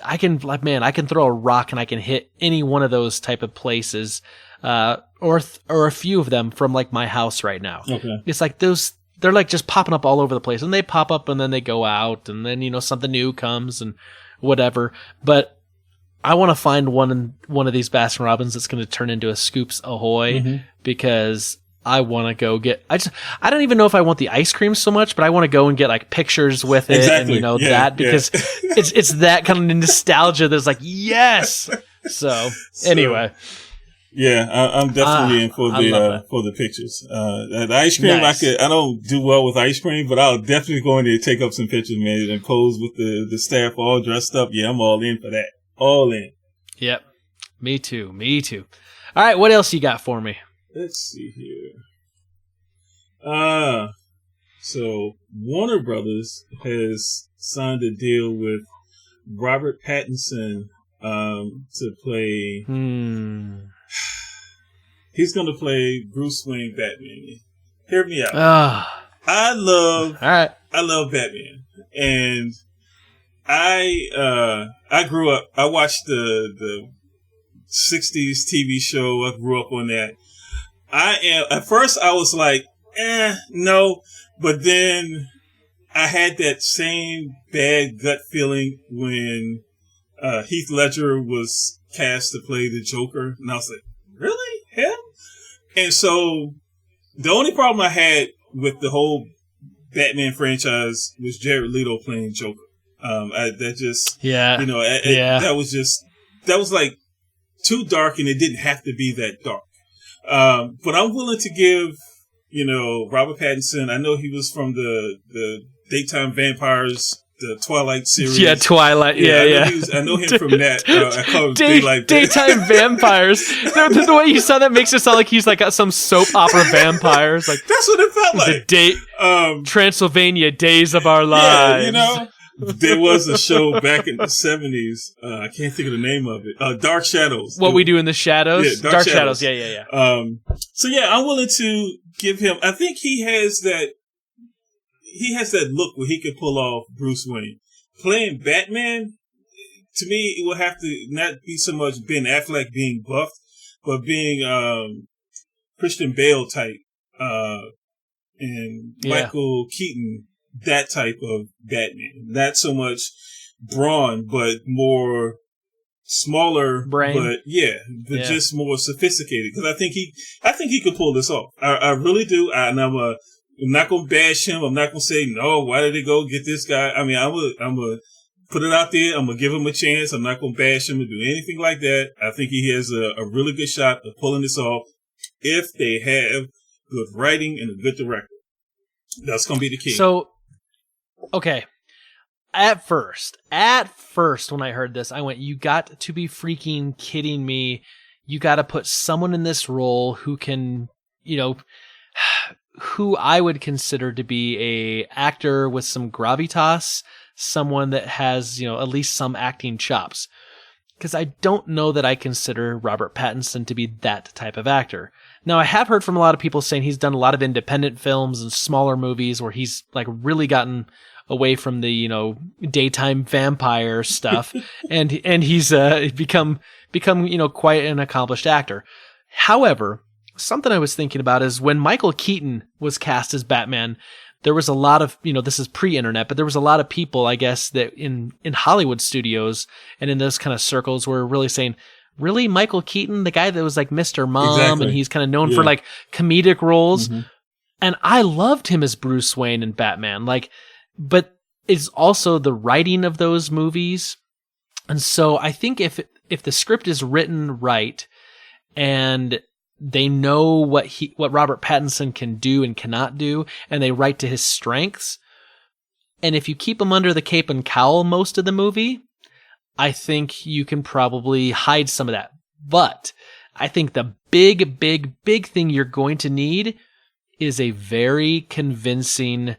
I can throw a rock and I can hit any one of those type of places. Or a few of them from like my house right now. Okay. It's like they're like just popping up all over the place, and they pop up and then they go out, and then, something new comes and whatever. But I want to find one of these Baskin Robbins that's going to turn into a Scoops Ahoy, because I want to go get, I don't even know if I want the ice cream so much, but I want to go and get like pictures with it. Exactly. And that, because it's that kind of nostalgia that's like, yes. So anyway. Yeah, I'm definitely in for the pictures. The ice cream, nice. I don't do well with ice cream, but I'll definitely go in there and take up some pictures, man, and pose with the staff all dressed up. Yeah, I'm all in for that. All in. Yep. Me too. All right, what else you got for me? Let's see here. So Warner Brothers has signed a deal with Robert Pattinson to play. He's going to play Bruce Wayne Batman. Hear me out. I love Batman, and I grew up. I watched the 60s TV show. I grew up on that. At first I was like, no, but then I had that same bad gut feeling when Heath Ledger was cast to play the Joker, and I was like, really? Him? And so the only problem I had with the whole Batman franchise was Jared Leto playing Joker. That was like too dark, and it didn't have to be that dark. But I'm willing to give, Robert Pattinson, I know he was from the Daytime Vampires, the Twilight series. Yeah, Twilight. Yeah. I know him from that. I call him Daytime Vampires. The way you said that makes it sound like he's like got some soap opera vampires. Like that's what it felt like. Transylvania, Days of Our Lives. Yeah, there was a show back in the 70s. I can't think of the name of it. Dark Shadows. What We Do in the Shadows? Yeah, Dark Shadows. Yeah. So yeah, I'm willing to give him, I think he has that look where he could pull off Bruce Wayne. Playing Batman, to me, it will have to not be so much Ben Affleck being buffed, but being Christian Bale type, and Michael Keaton, that type of Batman. Not so much brawn, but more smaller brain. But just more sophisticated. Because I think he could pull this off. I really do. And I'm not gonna bash him. I'm not gonna say no. Why did they go get this guy? I mean, I'm gonna put it out there. I'm gonna give him a chance. I'm not gonna bash him or do anything like that. I think he has a really good shot of pulling this off if they have good writing and a good director. That's going to be the key. So, okay. At first, when I heard this, I went, you got to be freaking kidding me. You got to put someone in this role who can, who I would consider to be a actor with some gravitas, someone that has, at least some acting chops. Because I don't know that I consider Robert Pattinson to be that type of actor. Now, I have heard from a lot of people saying he's done a lot of independent films and smaller movies where he's like really gotten away from the, daytime vampire stuff. and he's become, quite an accomplished actor. However, something I was thinking about is when Michael Keaton was cast as Batman, there was a lot of, this is pre-internet, but there was a lot of people, I guess, that in Hollywood studios and in those kind of circles were really saying, really, Michael Keaton, the guy that was like Mr. Mom, Exactly. and he's kind of known for like comedic roles. Mm-hmm. And I loved him as Bruce Wayne and Batman, but it's also the writing of those movies. And so I think if the script is written right and they know what Robert Pattinson can do and cannot do, and they write to his strengths. And if you keep him under the cape and cowl most of the movie, I think you can probably hide some of that. But I think the big, big, big thing you're going to need is a very convincing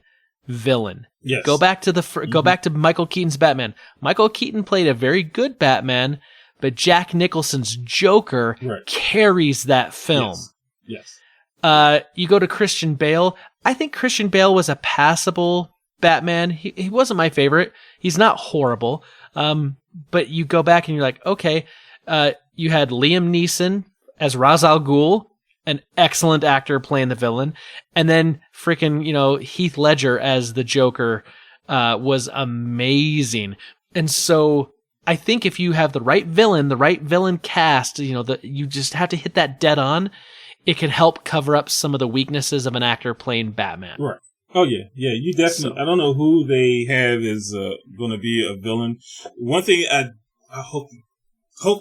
villain. Yes. Go back to Michael Keaton's Batman. Michael Keaton played a very good Batman, but Jack Nicholson's Joker carries that film. Yes. You go to Christian Bale. I think Christian Bale was a passable Batman. He wasn't my favorite. He's not horrible. But you go back and you're like, okay, you had Liam Neeson as Ra's al Ghul, an excellent actor playing the villain. And then freaking, Heath Ledger as the Joker, was amazing. And so I think if you have the right villain cast, you just have to hit that dead on. It can help cover up some of the weaknesses of an actor playing Batman. Right. Oh yeah. Yeah. You definitely, I don't know who they have is, going to be a villain. One thing I hope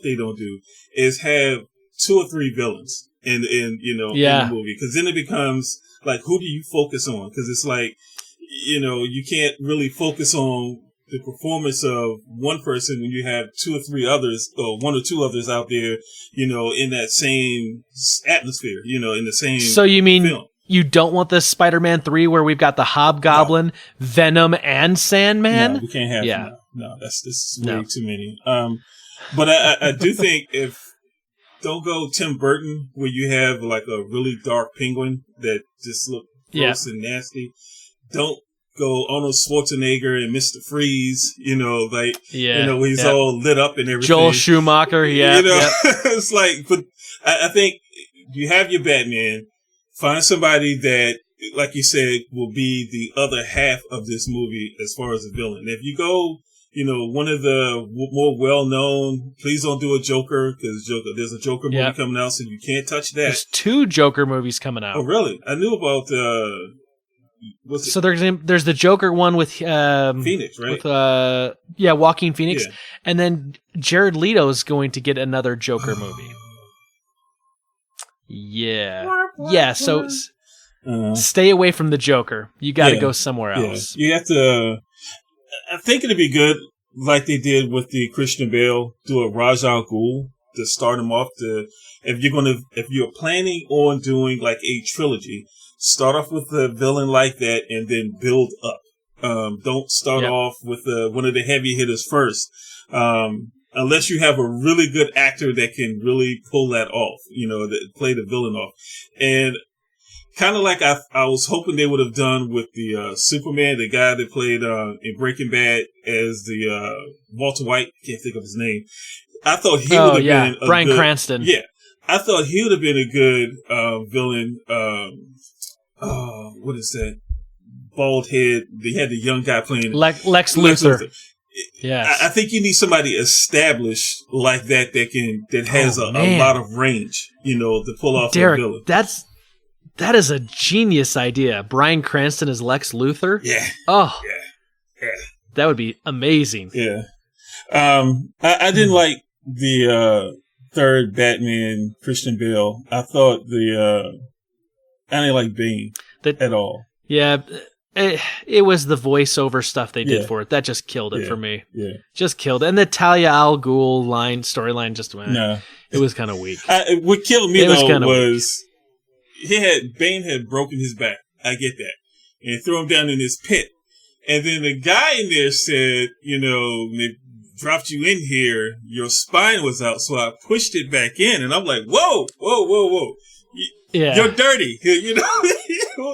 they don't do is have 2 or 3 villains in the movie. Cause then it becomes like, who do you focus on? Cause it's like, you can't really focus on the performance of one person when you have 2 or 3 others, or 1 or 2 others out there, in that same atmosphere, in the same. So you mean film. You don't want the Spider-Man 3 where we've got the Hobgoblin, Venom, and Sandman? No, we can't have no. This is way too many. But I do think don't go Tim Burton where you have like a really dark penguin that just looks gross and nasty. Don't go Arnold Schwarzenegger and Mr. Freeze, where he's all lit up and everything. Joel Schumacher, it's like, but I think you have your Batman, find somebody that, like you said, will be the other half of this movie as far as a villain. If you go, one of the more well-known, please don't do a Joker, because there's a Joker movie coming out, so you can't touch that. There's 2 Joker movies coming out. Oh, really? I knew about, so there's the Joker one with Phoenix, right? With Joaquin Phoenix, and then Jared Leto's going to get another Joker movie. So stay away from the Joker. You got to go somewhere else. You have to. I think it'd be good, like they did with the Christian Bale, do a Ra's al Ghul to start him off. If you're planning on doing like a trilogy, start off with a villain like that and then build up. Don't start off with one of the heavy hitters first. Unless you have a really good actor that can really pull that off, that play the villain off. And kind of like I was hoping they would have done with the Superman, the guy that played in Breaking Bad as the Walter White, can't think of his name. I thought he would have been Bryan Cranston. Yeah. I thought he would have been a good villain. What is that? Bald head. They had the young guy playing Lex Luthor. Yes. I think you need somebody established like that has a lot of range, to pull off a villain. That is a genius idea. Bryan Cranston as Lex Luthor. Yeah. Oh. Yeah. That would be amazing. Yeah. I didn't like the third Batman, Christian Bale. I thought I didn't like Bane at all. Yeah, it was the voiceover stuff they did Yeah. for it that just killed it Yeah. for me. Yeah. Just killed it. And the Talia al Ghul storyline just went. No. It was kind of weak. What killed me It was though kinda was Bane had broken his back. I get that, and threw him down in this pit. And then the guy in there said, when they dropped you in here, your spine was out, so I pushed it back in. And I'm like, whoa. Yeah. You're dirty.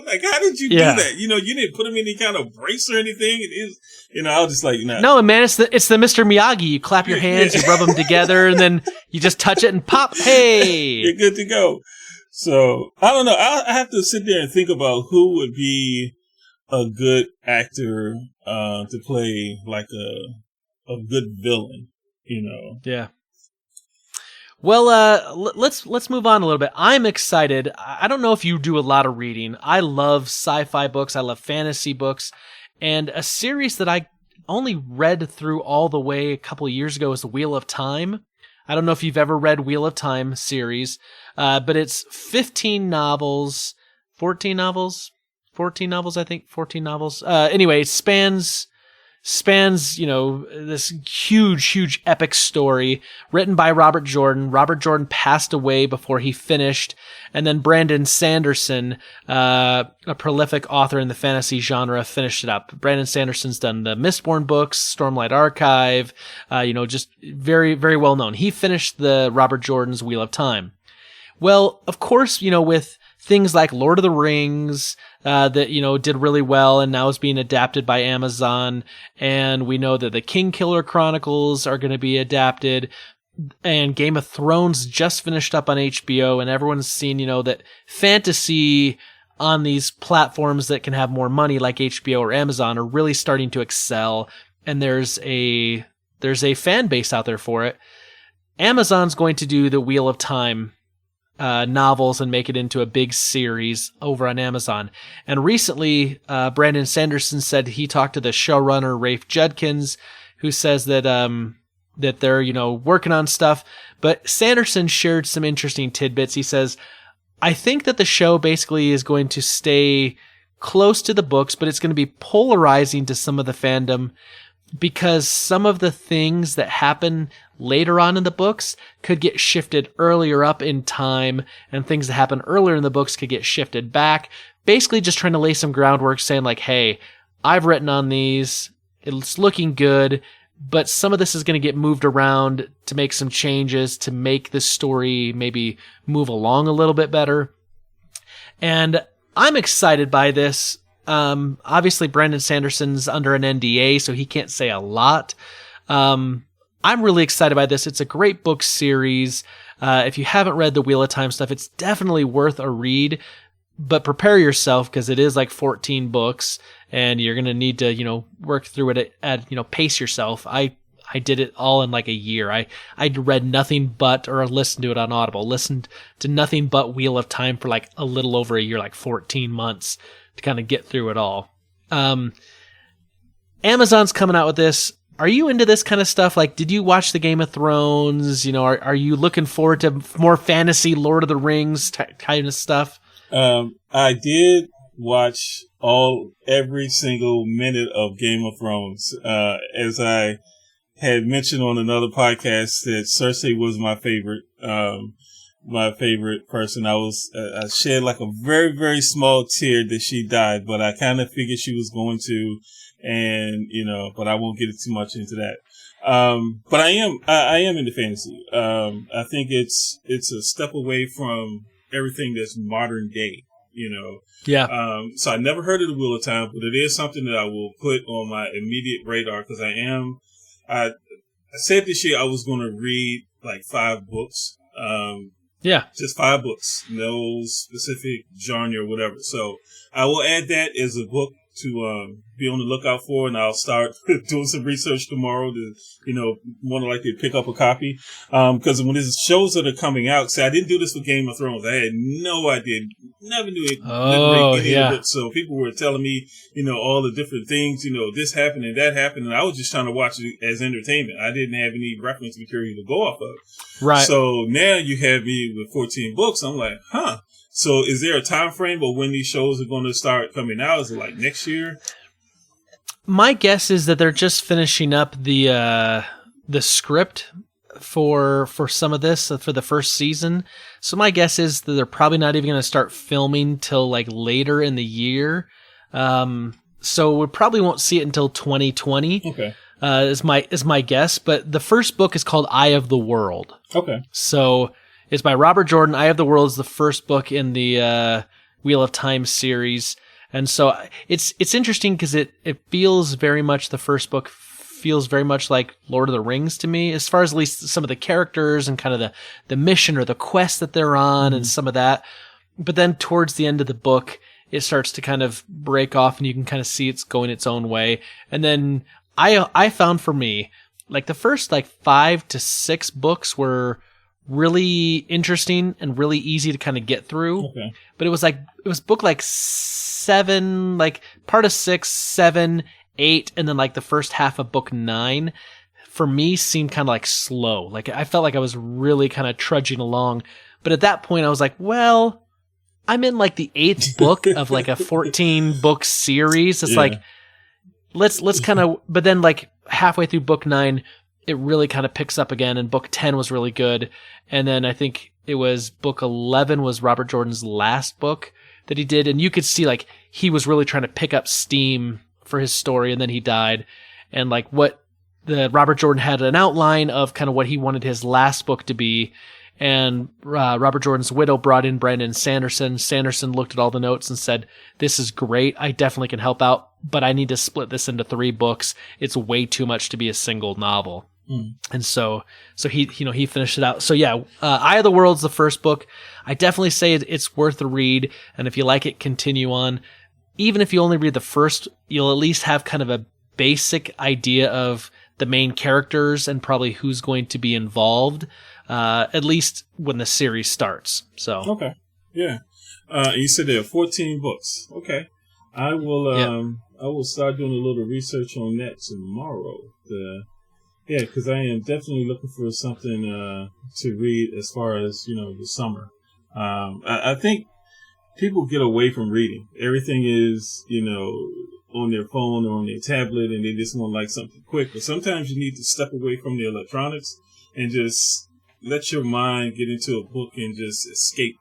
Like, how did you do that? You didn't put him in any kind of brace or anything. It is, I was just like, nah. No, man, it's the Mr. Miyagi. You clap your hands, you rub them together, and then you just touch it and pop. Hey, You're good to go. So I don't know. I have to sit there and think about who would be a good actor to play like a good villain. Yeah. Well, let's move on a little bit. I'm excited. I don't know if you do a lot of reading. I love sci-fi books. I love fantasy books. And a series that I only read through all the way a couple of years ago is The Wheel of Time. I don't know if you've ever read Wheel of Time series, but it's 14 novels, I think. Anyway, it spans, this huge epic story written by Robert Jordan. Robert Jordan passed away before he finished. And then Brandon Sanderson, a prolific author in the fantasy genre, finished it up. Brandon Sanderson's done the Mistborn books, Stormlight Archive, just very, very well known. He finished the Robert Jordan's Wheel of Time. Well, of course, with things like Lord of the Rings, that, did really well and now is being adapted by Amazon. And we know that the Kingkiller Chronicles are going to be adapted. And Game of Thrones just finished up on HBO, and everyone's seen, that fantasy on these platforms that can have more money like HBO or Amazon are really starting to excel. And there's a fan base out there for it. Amazon's going to do the Wheel of Time novels and make it into a big series over on Amazon. And recently, Brandon Sanderson said he talked to the showrunner, Rafe Judkins, who says that that they're, working on stuff. But Sanderson shared some interesting tidbits. He says, I think that the show basically is going to stay close to the books, but it's going to be polarizing to some of the fandom, because some of the things that happen later on in the books could get shifted earlier up in time, and things that happen earlier in the books could get shifted back. Basically just trying to lay some groundwork, saying like, hey, I've written on these, it's looking good, but some of this is going to get moved around to make some changes to make the story maybe move along a little bit better. And I'm excited by this. Obviously Brandon Sanderson's under an NDA, so he can't say a lot. I'm really excited by this. It's a great book series. If you haven't read the Wheel of Time stuff, it's definitely worth a read, but prepare yourself, because it is like 14 books and you're going to need to, work through it at pace yourself. I did it all in like a year. I read nothing but, or listened to it on Audible, listened to nothing but Wheel of Time for like a little over a year, like 14 months to kind of get through it all. Amazon's coming out with this. Are you into this kind of stuff? Like, did you watch the Game of Thrones? Are you looking forward to more fantasy Lord of the Rings kind of stuff? I did watch every single minute of Game of Thrones. As I had mentioned on another podcast, that Cersei was my favorite person. I shed like a very, very small tear that she died, but I kind of figured she was going to, and, but I won't get too much into that. But I am into fantasy. I think it's a step away from everything that's modern day, Yeah. So I never heard of the Wheel of Time, but it is something that I will put on my immediate radar, because I said this year I was going to read like 5 books. Yeah. Just 5 books, no specific genre or whatever. So I will add that as a book to be on the lookout for, and I'll start doing some research tomorrow to, more than likely pick up a copy. Because when there's shows that are coming out, see, I didn't do this with Game of Thrones. I had no idea, never knew it. Oh, yeah. Of it. So people were telling me, all the different things, this happened and that happened, and I was just trying to watch it as entertainment. I didn't have any reference material to go off of. Right. So now you have me with 14 books. I'm like, huh. So is there a time frame of when these shows are going to start coming out? Is it like next year? My guess is that they're just finishing up the script for some of this for the first season. So my guess is that they're probably not even going to start filming till like later in the year. So we probably won't see it until 2020. Okay. Is my guess. But the first book is called Eye of the World. Okay. So it's by Robert Jordan. Eye of the World is the first book in the Wheel of Time series. And so it's interesting because it feels very much, the first book feels very much like Lord of the Rings to me, as far as at least some of the characters and kind of the mission or the quest that they're on and some of that. But then towards the end of the book, it starts to kind of break off and you can kind of see it's going its own way. And then I found for me, like the first like 5 to 6 books were really interesting and really easy to kind of get through. Okay. But it was book like 7, like part of 6, 7, 8, and then like the first half of book 9 for me seemed kind of like slow. Like I felt like I was really kind of trudging along. But at that point I was like, well, I'm in like the 8th book of like a 14 book series. It's like, let's kind of, but then like halfway through book 9, it really kind of picks up again, and book 10 was really good. And then I think it was book 11 was Robert Jordan's last book that he did. And you could see like he was really trying to pick up steam for his story, and then he died. And like Robert Jordan had an outline of kind of what he wanted his last book to be. And Robert Jordan's widow brought in Brandon Sanderson. Sanderson looked at all the notes and said, "This is great. I definitely can help out, but I need to split this into 3 books. It's way too much to be a single novel." And so he finished it out. So yeah, Eye of the World's the first book. I definitely say it's worth a read. And if you like it, continue on. Even if you only read the first, you'll at least have kind of a basic idea of the main characters and probably who's going to be involved, at least when the series starts. So okay, yeah. You said there are 14 books. Okay, I will start doing a little research on that tomorrow. Because I am definitely looking for something to read as far as the summer. I think people get away from reading. Everything is on their phone or on their tablet, and they just want like something quick. But sometimes you need to step away from the electronics and just let your mind get into a book and just escape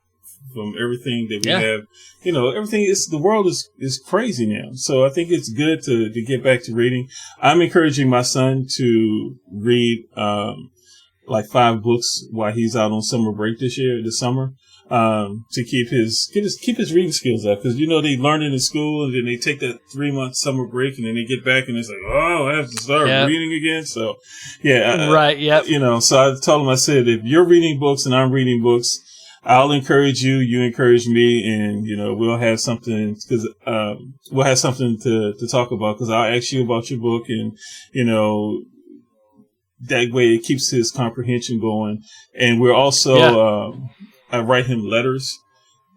from everything that we have. The world is crazy now. So I think it's good to get back to reading. I'm encouraging my son to read like 5 books while he's out on summer break this summer. To keep his reading skills up, because they learn it in school and then they take that 3-month summer break and then they get back and it's like, oh, I have to start reading again. So right, so I told him, I said, if you're reading books and I'm reading books, I'll encourage you, you encourage me, and we'll have something to talk about, because I'll ask you about your book, and that way it keeps his comprehension going. And we're also I write him letters,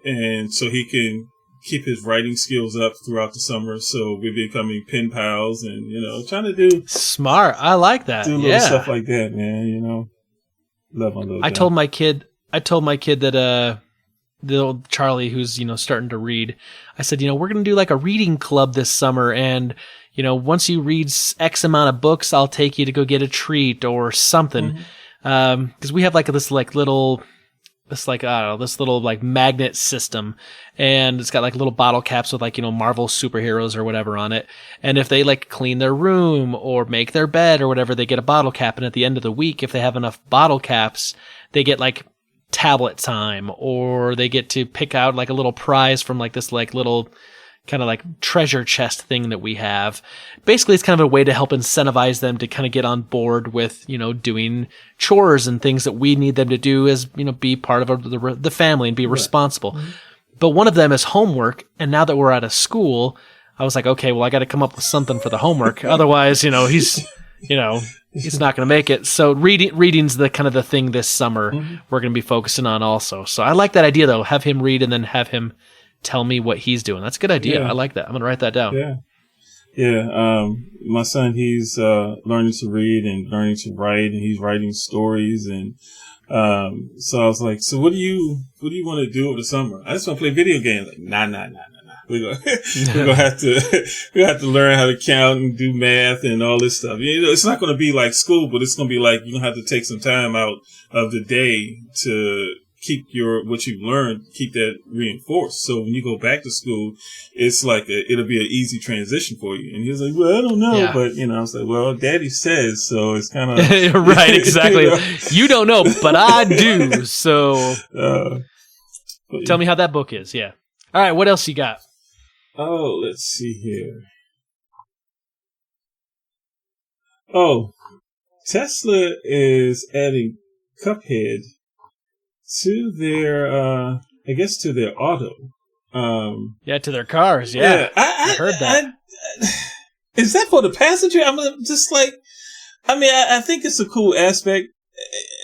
and so he can keep his writing skills up throughout the summer. So we're becoming pen pals, and trying to do smart. I like that. Do little stuff like that, man. Love my little guy. I told my kid that the old Charlie, who's starting to read, I said, we're gonna do like a reading club this summer, and once you read X amount of books, I'll take you to go get a treat or something, because we have like this little magnet system, and it's got like little bottle caps with like Marvel superheroes or whatever on it, and if they like clean their room or make their bed or whatever, they get a bottle cap, and at the end of the week, if they have enough bottle caps, they get like tablet time, or they get to pick out like a little prize from like this like little kind of like treasure chest thing that we have. Basically, it's kind of a way to help incentivize them to kind of get on board with, doing chores and things that we need them to do as, be part of the family and be responsible. Mm-hmm. But one of them is homework. And now that we're out of school, I was like, okay, well, I got to come up with something for the homework. Otherwise, he's not going to make it. So reading's the kind of the thing this summer we're going to be focusing on also. So I like that idea though. Have him read and then have him tell me what he's doing. That's a good idea. I like that. I'm going to write that down. Yeah. My son, he's learning to read and learning to write, and he's writing stories, and So I was like, so what do you want to do over the summer? I just want to play video games. Like, nah. We're gonna have to learn how to count and do math and all this stuff. You know, it's not going to be like school, but it's going to be like you're going to have to take some time out of the day to keep what you've learned, keep that reinforced. So when you go back to school, it's like it'll be an easy transition for you. And he was like, well, I don't know. Yeah. But, I was like, well, Daddy says, so it's kind of. Right, exactly. You don't know, but I do. So tell me how that book is. Yeah. All right. What else you got? Oh, let's see here. Oh, Tesla is adding Cuphead to their, to their auto. To their cars. Yeah. I heard that. Is that for the passenger? I'm just like, I think it's a cool aspect,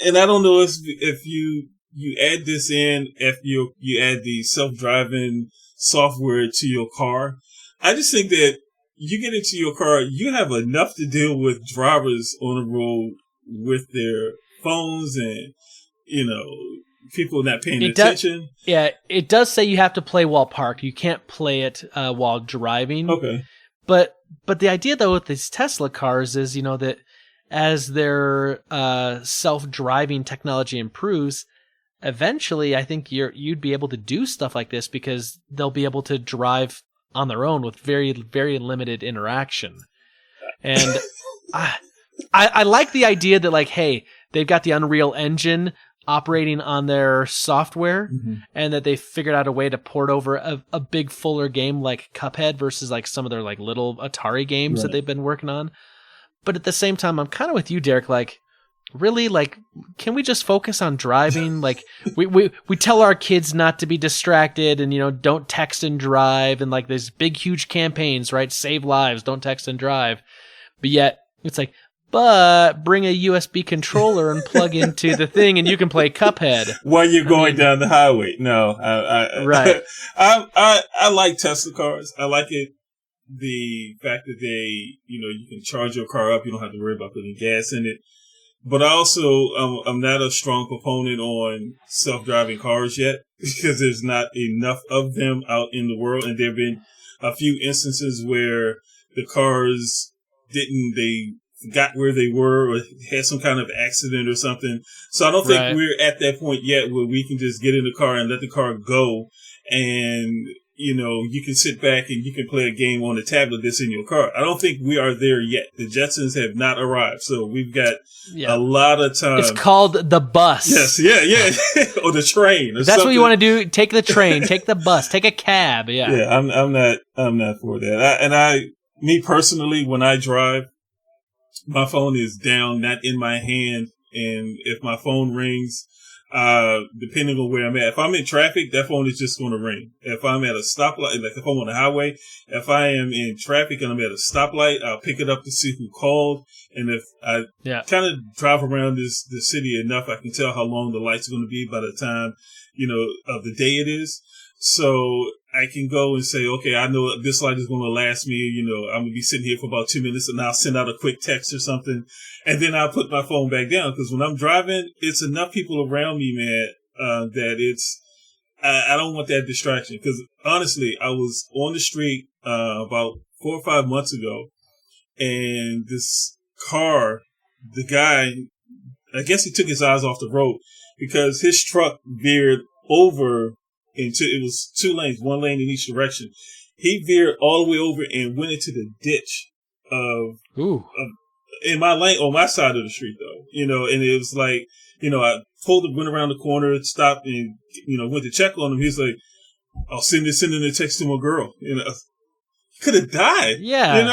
and I don't know if you add this in, if you add the self-driving software to your car. I just think that you get into your car, you have enough to deal with drivers on the road with their phones and, people not paying attention. It does say you have to play while parked. You can't play it while driving. Okay. But the idea, though, with these Tesla cars is, that as their self-driving technology improves, eventually I think you'd be able to do stuff like this because they'll be able to drive on their own with very, very limited interaction. And I like the idea that, like, hey, they've got the Unreal Engine operating on their software, and that they figured out a way to port over a big fuller game like Cuphead versus like some of their like little Atari games that they've been working on. But at the same time, I'm kind of with you, Derek. Like, really, like, can we just focus on driving? Like, we tell our kids not to be distracted and, don't text and drive, and like there's big, huge campaigns, right? Save lives, don't text and drive. But yet it's like, but bring a USB controller and plug into the thing and you can play Cuphead. While you're going down the highway. No, right. I like Tesla cars. I like it. The fact that they, you can charge your car up. You don't have to worry about putting gas in it. But I also, I'm not a strong proponent on self-driving cars yet because there's not enough of them out in the world. And there have been a few instances where the cars they forgot where they were or had some kind of accident or something. So I don't think we're at that point yet where we can just get in the car and let the car go and, you can sit back and you can play a game on the tablet that's in your car. I don't think we are there yet. The Jetsons have not arrived. So we've got a lot of time. It's called the bus. Yes. Yeah. Or the train. Or that's something. What you want to do. Take the train, take the bus, take a cab. Yeah. Yeah. I'm not for that. Me personally, when I drive, my phone is down, not in my hand. And if my phone rings, depending on where I'm at, if I'm in traffic, that phone is just going to ring. If I'm at a stoplight, like if I'm on the highway, if I am in traffic and I'm at a stoplight, I'll pick it up to see who called. And if I kind of drive around the city enough, I can tell how long the light's going to be by the time, of the day it is. So I can go and say, okay, I know this light is going to last me, I'm going to be sitting here for about 2 minutes and I'll send out a quick text or something. And then I'll put my phone back down because when I'm driving, it's enough people around me, man, that I don't want that distraction. Because honestly, I was on the street, about 4 or 5 months ago and this car, the guy, I guess he took his eyes off the road because his truck veered over it was 2 lanes, 1 lane in each direction. He veered all the way over and went into the ditch in my lane, on my side of the street though, and it was like, I went around the corner, stopped and, went to check on him. He's like, I'll sending a text to my girl, could have died. Yeah.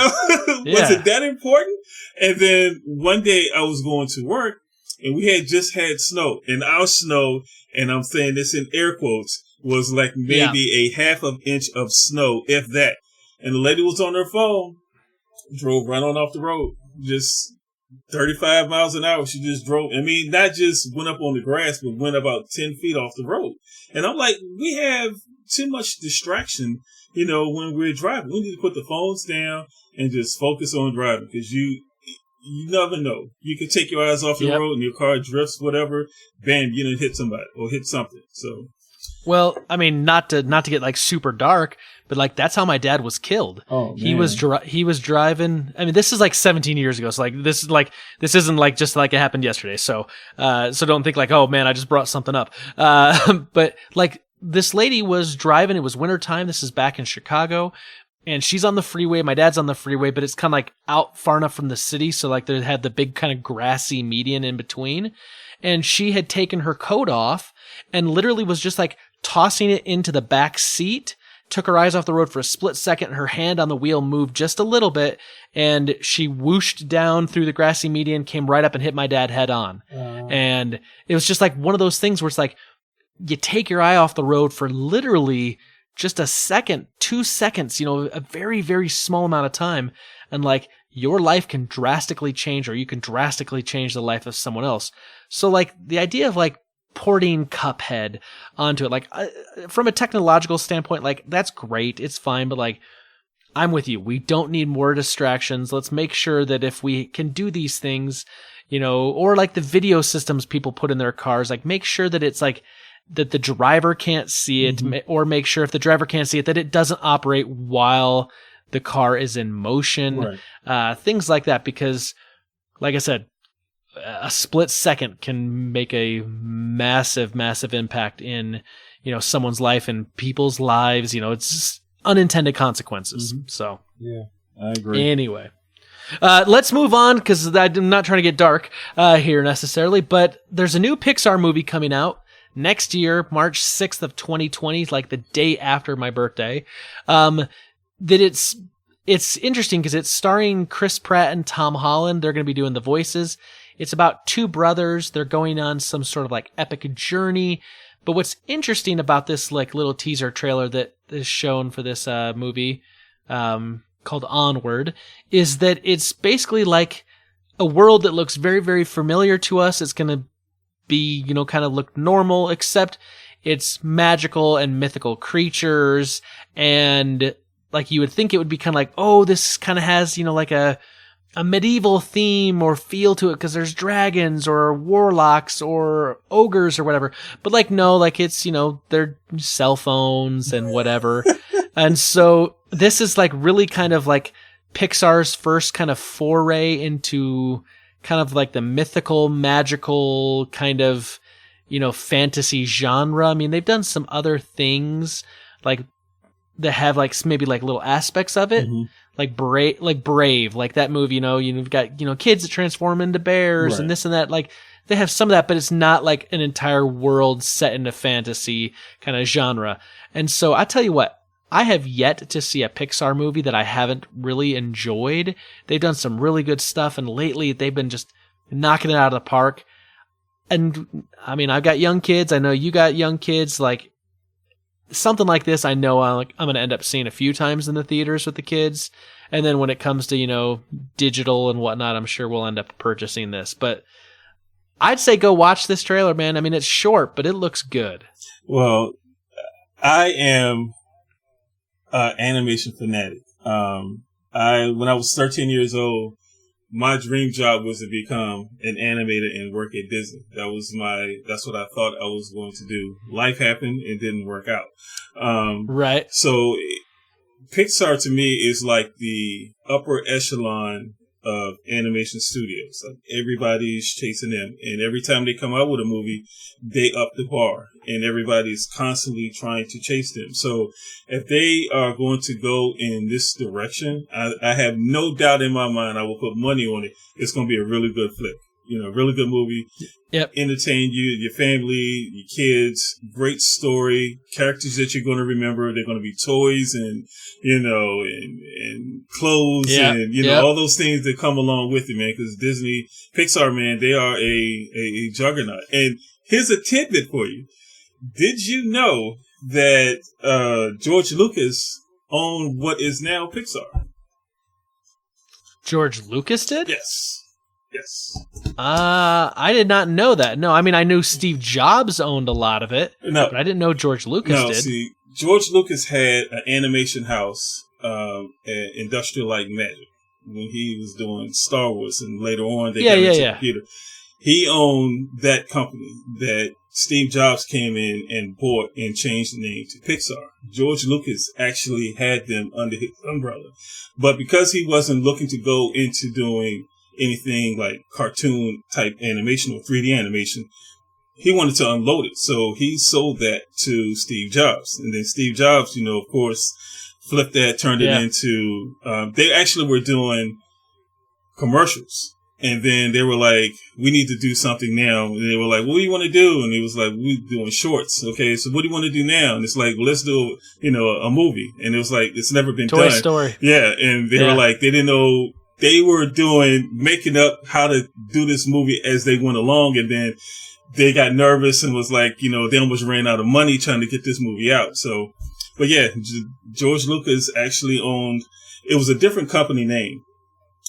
Was it that important? And then one day I was going to work and we had just had snow, and our snow, and I'm saying this in air quotes, was like maybe a half of inch of snow, if that. And the lady was on her phone, drove right on off the road, just 35 miles an hour. She just drove. Not just went up on the grass, but went about 10 feet off the road. And I'm like, we have too much distraction, when we're driving. We need to put the phones down and just focus on driving because you never know. You can take your eyes off the road and your car drifts, whatever. Bam, you done hit somebody or hit something. So, well, I mean, not to get like super dark, but like that's how my dad was killed. Oh, man. He was driving. I mean, this is like 17 years ago. So like this isn't like just like it happened yesterday. So don't think like, oh man, I just brought something up. But like this lady was driving. It was wintertime. This is back in Chicago. And she's on the freeway. My dad's on the freeway, but it's kind of like out far enough from the city. So like they had the big kind of grassy median in between. And she had taken her coat off and literally was just like tossing it into the back seat, took her eyes off the road for a split second. Her hand on the wheel moved just a little bit and she whooshed down through the grassy median, came right up and hit my dad head on. And it was just like one of those things where it's like, you take your eye off the road for literally just a second, 2 seconds, you know, a very, very small amount of time. And like your life can drastically change, or you can drastically change the life of someone else. So like the idea of like porting Cuphead onto it, like from a technological standpoint, like that's great. It's fine. But like, I'm with you. We don't need more distractions. Let's make sure that if we can do these things, you know, or like the video systems people put in their cars, like make sure that it's like, that the driver can't see it, or make sure if the driver can't see it, that it doesn't operate while the car is in motion, things like that. Because like I said, a split second can make a massive, massive impact in, you know, someone's life and people's lives. You know, it's just unintended consequences. So yeah, I agree. Anyway. Let's move on because I'm not trying to get dark here necessarily, but there's a new Pixar movie coming out next year, March 6th of 2020, like the day after my birthday. That it's interesting because it's starring Chris Pratt and Tom Holland. They're going to be doing the voices. It's about two brothers. They're going on some sort of like epic journey. But what's interesting about this like little teaser trailer that is shown for this movie called Onward is that it's basically like a world that looks very, very familiar to us. It's going to be, you know, kind of look normal, except it's magical and mythical creatures. And like you would think it would be kind of like, oh, this kind of has, you know, like a medieval theme or feel to it because there's dragons or warlocks or ogres or whatever. But like, no, like it's, you know, they're cell phones and whatever. And so this is like really kind of like Pixar's first kind of foray into kind of like the mythical, magical kind of, you know, fantasy genre. I mean, they've done some other things like that have like maybe like little aspects of it, like Brave, like that movie, you know, you've got, you know, kids that transform into bears and this and that. Like they have some of that, but it's not like an entire world set in a fantasy kind of genre. And so I tell you what, I have yet to see a Pixar movie that I haven't really enjoyed. They've done some really good stuff, and lately they've been just knocking it out of the park. And I mean, I've got young kids. I know you got young kids. Like something like this, I know I'm going to end up seeing a few times in the theaters with the kids. And then when it comes to, you know, digital and whatnot, I'm sure we'll end up purchasing this. But I'd say go watch this trailer, man. I mean, it's short, but it looks good. Well, I am animation fanatic. When I was 13 years old, my dream job was to become an animator and work at Disney. That's what I thought I was going to do. Life happened and didn't work out. Right. So Pixar to me is like the upper echelon of animation studios. Like everybody's chasing them, and every time they come out with a movie, they up the bar, and everybody's constantly trying to chase them. So if they are going to go in this direction, I have no doubt in my mind, I will put money on it. It's going to be a really good flick. You know, a really good movie. Yep. Entertain you, your family, your kids. Great story. Characters that you're going to remember. They're going to be toys and, you know, and clothes and, you know, all those things that come along with it, man. Because Disney, Pixar, man, they are a juggernaut. And here's a tidbit for you. Did you know that George Lucas owned what is now Pixar? George Lucas did? Yes. Yes. I did not know that. No, I mean, I knew Steve Jobs owned a lot of it, but I didn't know George Lucas did. See, George Lucas had an animation house, Industrial Light and Magic. when he was doing Star Wars, and later on they Yeah, got yeah, into yeah. computer. He owned that company that Steve Jobs came in and bought and changed the name to Pixar. George Lucas actually had them under his umbrella. But because he wasn't looking to go into doing anything like cartoon type animation or 3D animation, he wanted to unload it. So he sold that to Steve Jobs. And then Steve Jobs, of course, flipped that, turned it into, they actually were doing commercials. And then they were like, we need to do something now. And they were like, what do you want to do? And he was like, we're doing shorts. Okay, so what do you want to do now? And it's like, well, let's do, a movie. And it was like, it's never been done. Toy Story. Yeah. And they were like, they didn't know, they were making up how to do this movie as they went along. And then they got nervous and was like, they almost ran out of money trying to get this movie out. So, but yeah, George Lucas actually owned, it was a different company name.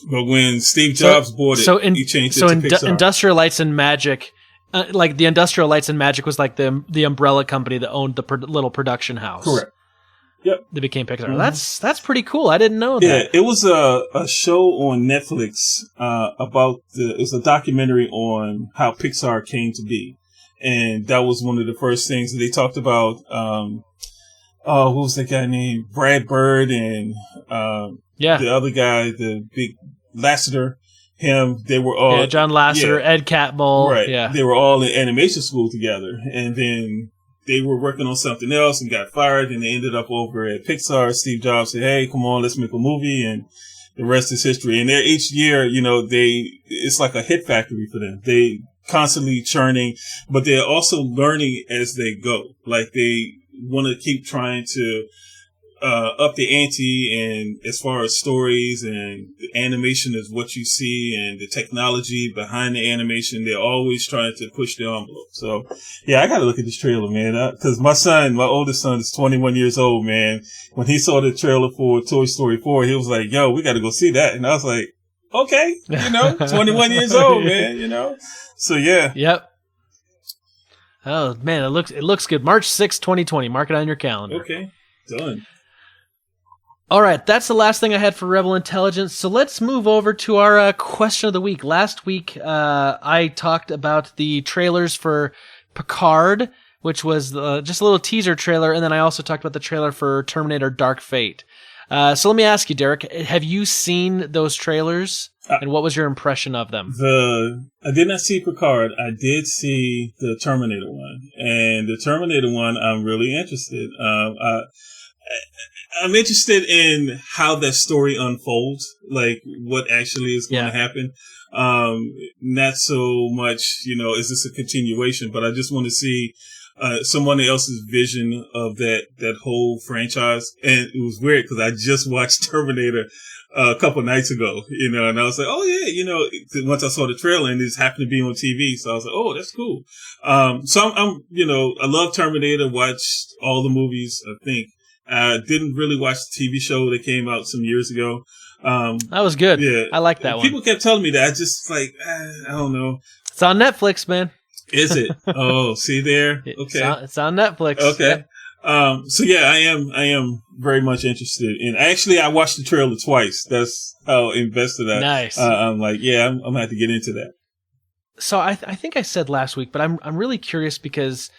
But when Steve Jobs bought it, he changed it to Pixar. Industrial Lights and Magic, like the Industrial Lights and Magic was like the umbrella company that owned the little production house. Correct. Yep. That became Pixar. Mm-hmm. That's pretty cool. I didn't know that. Yeah, it was a show on Netflix it was a documentary on how Pixar came to be. And that was one of the first things that they talked about. What was that guy named? Brad Bird and the other guy, the big Lasseter, him, they were all... Yeah, John Lasseter, Ed Catmull. Right. Yeah. They were all in animation school together. And then they were working on something else and got fired, and they ended up over at Pixar. Steve Jobs said, hey, come on, let's make a movie, and the rest is history. And they're each year, it's like a hit factory for them. They constantly churning, but they're also learning as they go. Like they want to keep trying to up the ante, and as far as stories and the animation is what you see, and the technology behind the animation, they're always trying to push the envelope. So, yeah, I got to look at this trailer, man, because my oldest son is 21 years old, man. When he saw the trailer for Toy Story 4, he was like, yo, we got to go see that. And I was like, okay, 21 years old, man, So, yeah. Yep. Oh, man, it looks good. March 6th, 2020. Mark it on your calendar. Okay, done. All right, that's the last thing I had for Rebel Intelligence. So let's move over to our question of the week. Last week, I talked about the trailers for Picard, which was just a little teaser trailer, and then I also talked about the trailer for Terminator Dark Fate. So let me ask you, Derek, have you seen those trailers, and what was your impression of them? I did not see Picard. I did see the Terminator one, and the Terminator one, I'm really interested. I'm interested in how that story unfolds, like what actually is going to happen. Not so much, is this a continuation, but I just want to see someone else's vision of that whole franchise. And it was weird because I just watched Terminator a couple nights ago, and I was like, oh yeah, once I saw the trailer and it happened to be on TV. So I was like, oh, that's cool. So I'm I love Terminator, watched all the movies, I think. I didn't really watch the TV show that came out some years ago. That was good. Yeah, I like that one. People kept telling me that. I just I don't know. It's on Netflix, man. Is it? Oh, see there? Okay. It's on Netflix. Okay. Yep. So yeah, I am very much interested in. Actually, I watched the trailer twice. That's how invested I. Nice. I'm like, yeah, I'm gonna have to get into that. So I think I said last week, but I'm really curious because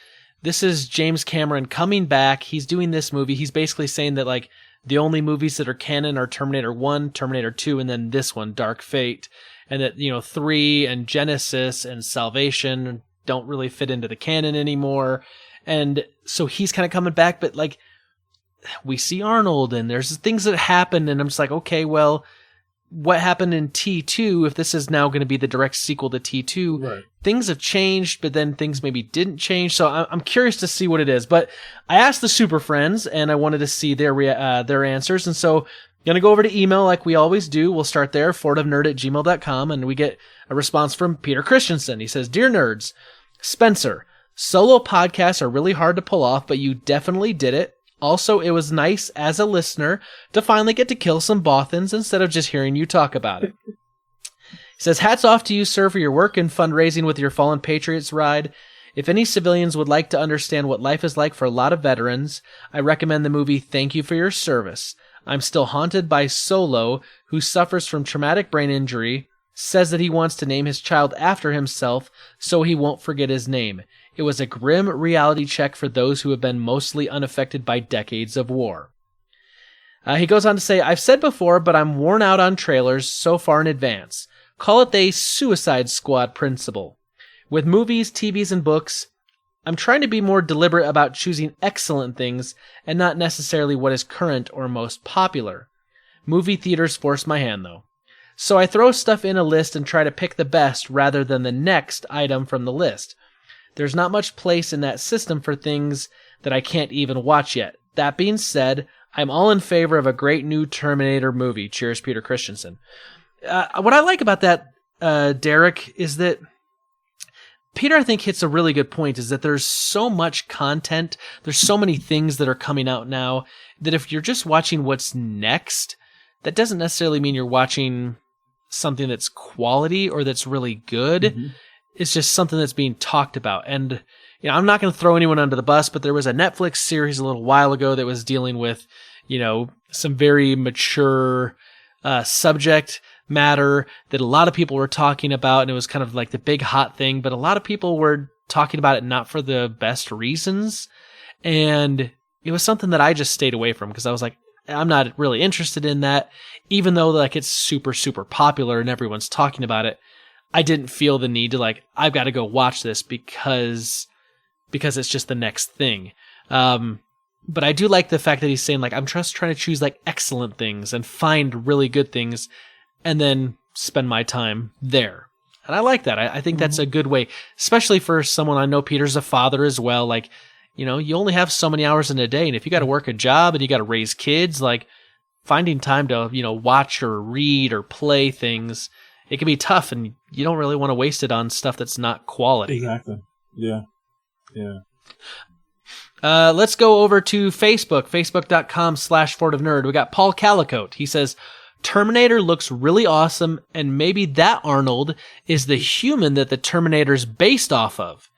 this is James Cameron coming back. He's doing this movie. He's basically saying that like the only movies that are canon are Terminator 1, Terminator 2, and then this one, Dark Fate. And that, 3 and Genesis and Salvation don't really fit into the canon anymore. And so he's kind of coming back, but like we see Arnold and there's things that happen, and I'm just like, okay, well, what happened in T2, if this is now going to be the direct sequel to T2, right. Things have changed, but then things maybe didn't change. So I'm curious to see what it is. But I asked the Super Friends, and I wanted to see their answers. And so I'm going to go over to email like we always do. We'll start there, fortofnerd@gmail.com, and we get a response from Peter Christensen. He says, Dear Nerds, Spencer, solo podcasts are really hard to pull off, but you definitely did it. Also, it was nice as a listener to finally get to kill some Bothans instead of just hearing you talk about it. He says, hats off to you, sir, for your work in fundraising with your Fallen Patriots ride. If any civilians would like to understand what life is like for a lot of veterans, I recommend the movie Thank You for Your Service. I'm still haunted by Solo, who suffers from traumatic brain injury, says that he wants to name his child after himself so he won't forget his name. It was a grim reality check for those who have been mostly unaffected by decades of war. He goes on to say, I've said before, but I'm worn out on trailers so far in advance. Call it the Suicide Squad principle. With movies, TVs, and books, I'm trying to be more deliberate about choosing excellent things and not necessarily what is current or most popular. Movie theaters force my hand, though. So I throw stuff in a list and try to pick the best rather than the next item from the list. There's not much place in that system for things that I can't even watch yet. That being said, I'm all in favor of a great new Terminator movie. Cheers, Peter Christensen. What I like about that, Derek, is that Peter, I think, hits a really good point, is that there's so much content, there's so many things that are coming out now, that if you're just watching what's next, that doesn't necessarily mean you're watching something that's quality or that's really good. Mm-hmm. It's just something that's being talked about. And I'm not going to throw anyone under the bus, but there was a Netflix series a little while ago that was dealing with, some very mature subject matter that a lot of people were talking about, and it was kind of like the big hot thing, but a lot of people were talking about it not for the best reasons. And it was something that I just stayed away from because I was like, I'm not really interested in that, even though like it's super, super popular and everyone's talking about it. I didn't feel the need to I've got to go watch this because it's just the next thing. But I do like the fact that he's saying I'm just trying to choose excellent things and find really good things and then spend my time there. And I like that. I think that's a good way, especially for someone. I know Peter's a father as well. You only have so many hours in a day. And if you got to work a job and you got to raise kids, finding time to, watch or read or play things, it can be tough, and you don't really want to waste it on stuff that's not quality. Exactly. Yeah. Yeah. Let's go over to Facebook, facebook.com/FortofNerd. We got Paul Calicote. He says, Terminator looks really awesome, and maybe that Arnold is the human that the Terminator's based off of.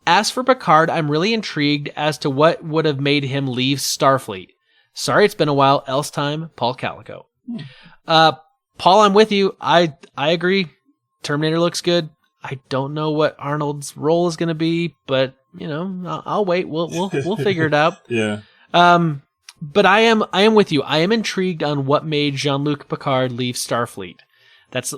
As for Picard, I'm really intrigued as to what would have made him leave Starfleet. Sorry, it's been a while. Else time, Paul Calicote. Paul, I'm with you. I agree. Terminator looks good. I don't know what Arnold's role is going to be, but I'll wait. We'll figure it out. Yeah. But I am with you. I am intrigued on what made Jean-Luc Picard leave Starfleet. That's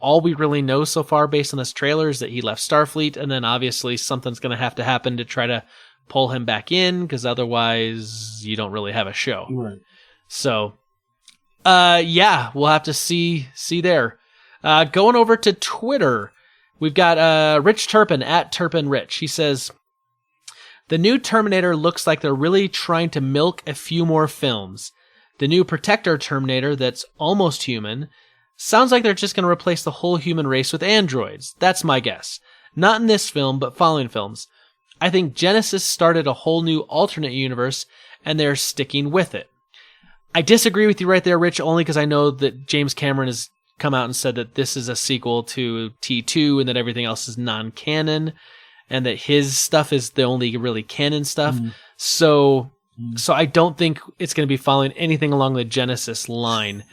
all we really know so far based on this trailer is that he left Starfleet, and then obviously something's going to happen to try to pull him back in, because otherwise you don't really have a show. Right. So, we'll have to see there. Going over to Twitter, we've got Rich Turpin at TurpinRich. He says, the new Terminator looks like they're really trying to milk a few more films. The new Protector Terminator that's almost human sounds like they're just going to replace the whole human race with androids. That's my guess. Not in this film, but following films. I think Genesis started a whole new alternate universe, and they're sticking with it. I disagree with you right there, Rich, only because I know that James Cameron has come out and said that this is a sequel to T2 and that everything else is non-canon, and that his stuff is the only really canon stuff. So I don't think it's going to be following anything along the Genesis line,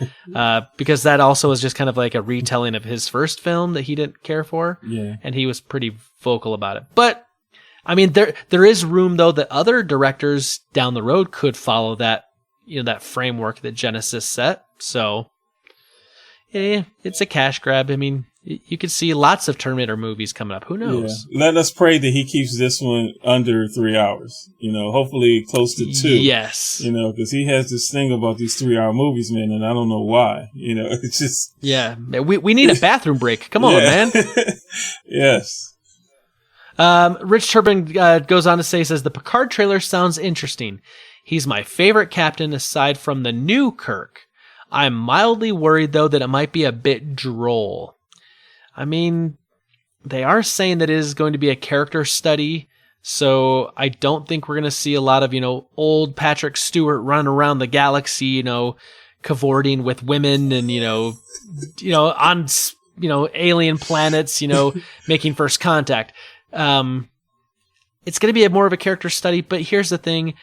because that also is just kind of like a retelling of his first film that he didn't care for, and he was pretty vocal about it. But I mean, there is room though that other directors down the road could follow that, that framework that Genesis set. So yeah, it's a cash grab. I mean, you could see lots of Terminator movies coming up. Who knows? Yeah. Let us pray that he keeps this one under 3 hours. Hopefully close to 2. Yes. Because he has this thing about these 3-hour movies, man, and I don't know why. It's just... Yeah, we need a bathroom break. Come on, man. Yes. Rich Turpin goes on to say, says, the Picard trailer sounds interesting. He's my favorite captain aside from the new Kirk. I'm mildly worried, though, that it might be a bit droll. I mean, they are saying that it is going to be a character study, so I don't think we're going to see a lot of, old Patrick Stewart running around the galaxy, cavorting with women and, on, alien planets, making first contact. It's going to be more of a character study, but here's the thing.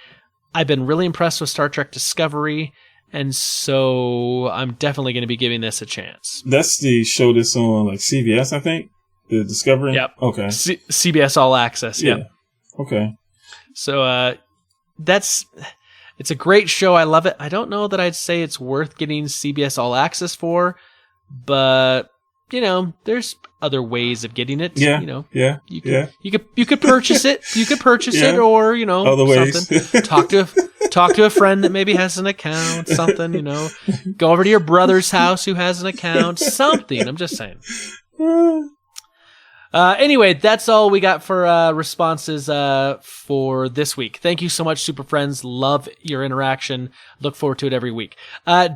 I've been really impressed with Star Trek Discovery, And so I'm definitely going to be giving this a chance. That's the show that's on like CBS, I think. The Discovery. Yep. Okay. CBS All Access. Yeah. Yep. Okay. So it's a great show. I love it. I don't know that I'd say it's worth getting CBS All Access for, but there's other ways of getting it. Yeah. You could purchase it. You could purchase it, or other ways. Something. Talk to a friend that maybe has an account. Something. Go over to your brother's house who has an account. Something. I'm just saying. Anyway, that's all we got for responses for this week. Thank you so much, Super Friends. Love your interaction. Look forward to it every week.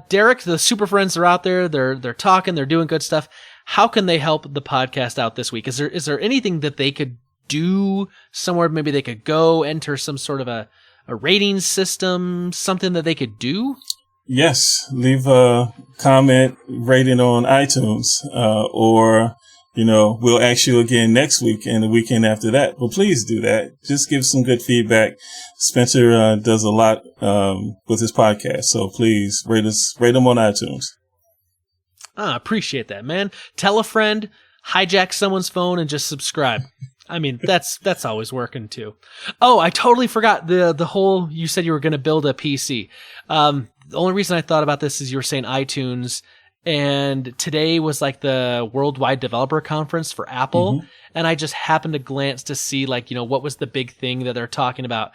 Derek, the Super Friends are out there. They're talking. They're doing good stuff. How can they help the podcast out this week? Is there anything that they could do somewhere? Maybe they could go enter some sort of a rating system, something that they could do? Yes. Leave a comment, rating on iTunes, or we'll ask you again next week and the weekend after that. But please do that. Just give some good feedback. Spencer does a lot with his podcast, so please rate him on iTunes. I appreciate that, man. Tell a friend, hijack someone's phone, and just subscribe. I mean, that's always working too. Oh, I totally forgot the whole. You said you were going to build a PC. The only reason I thought about this is you were saying iTunes. And today was like the Worldwide Developer Conference for Apple. Mm-hmm. And I just happened to glance to see what was the big thing that they're talking about.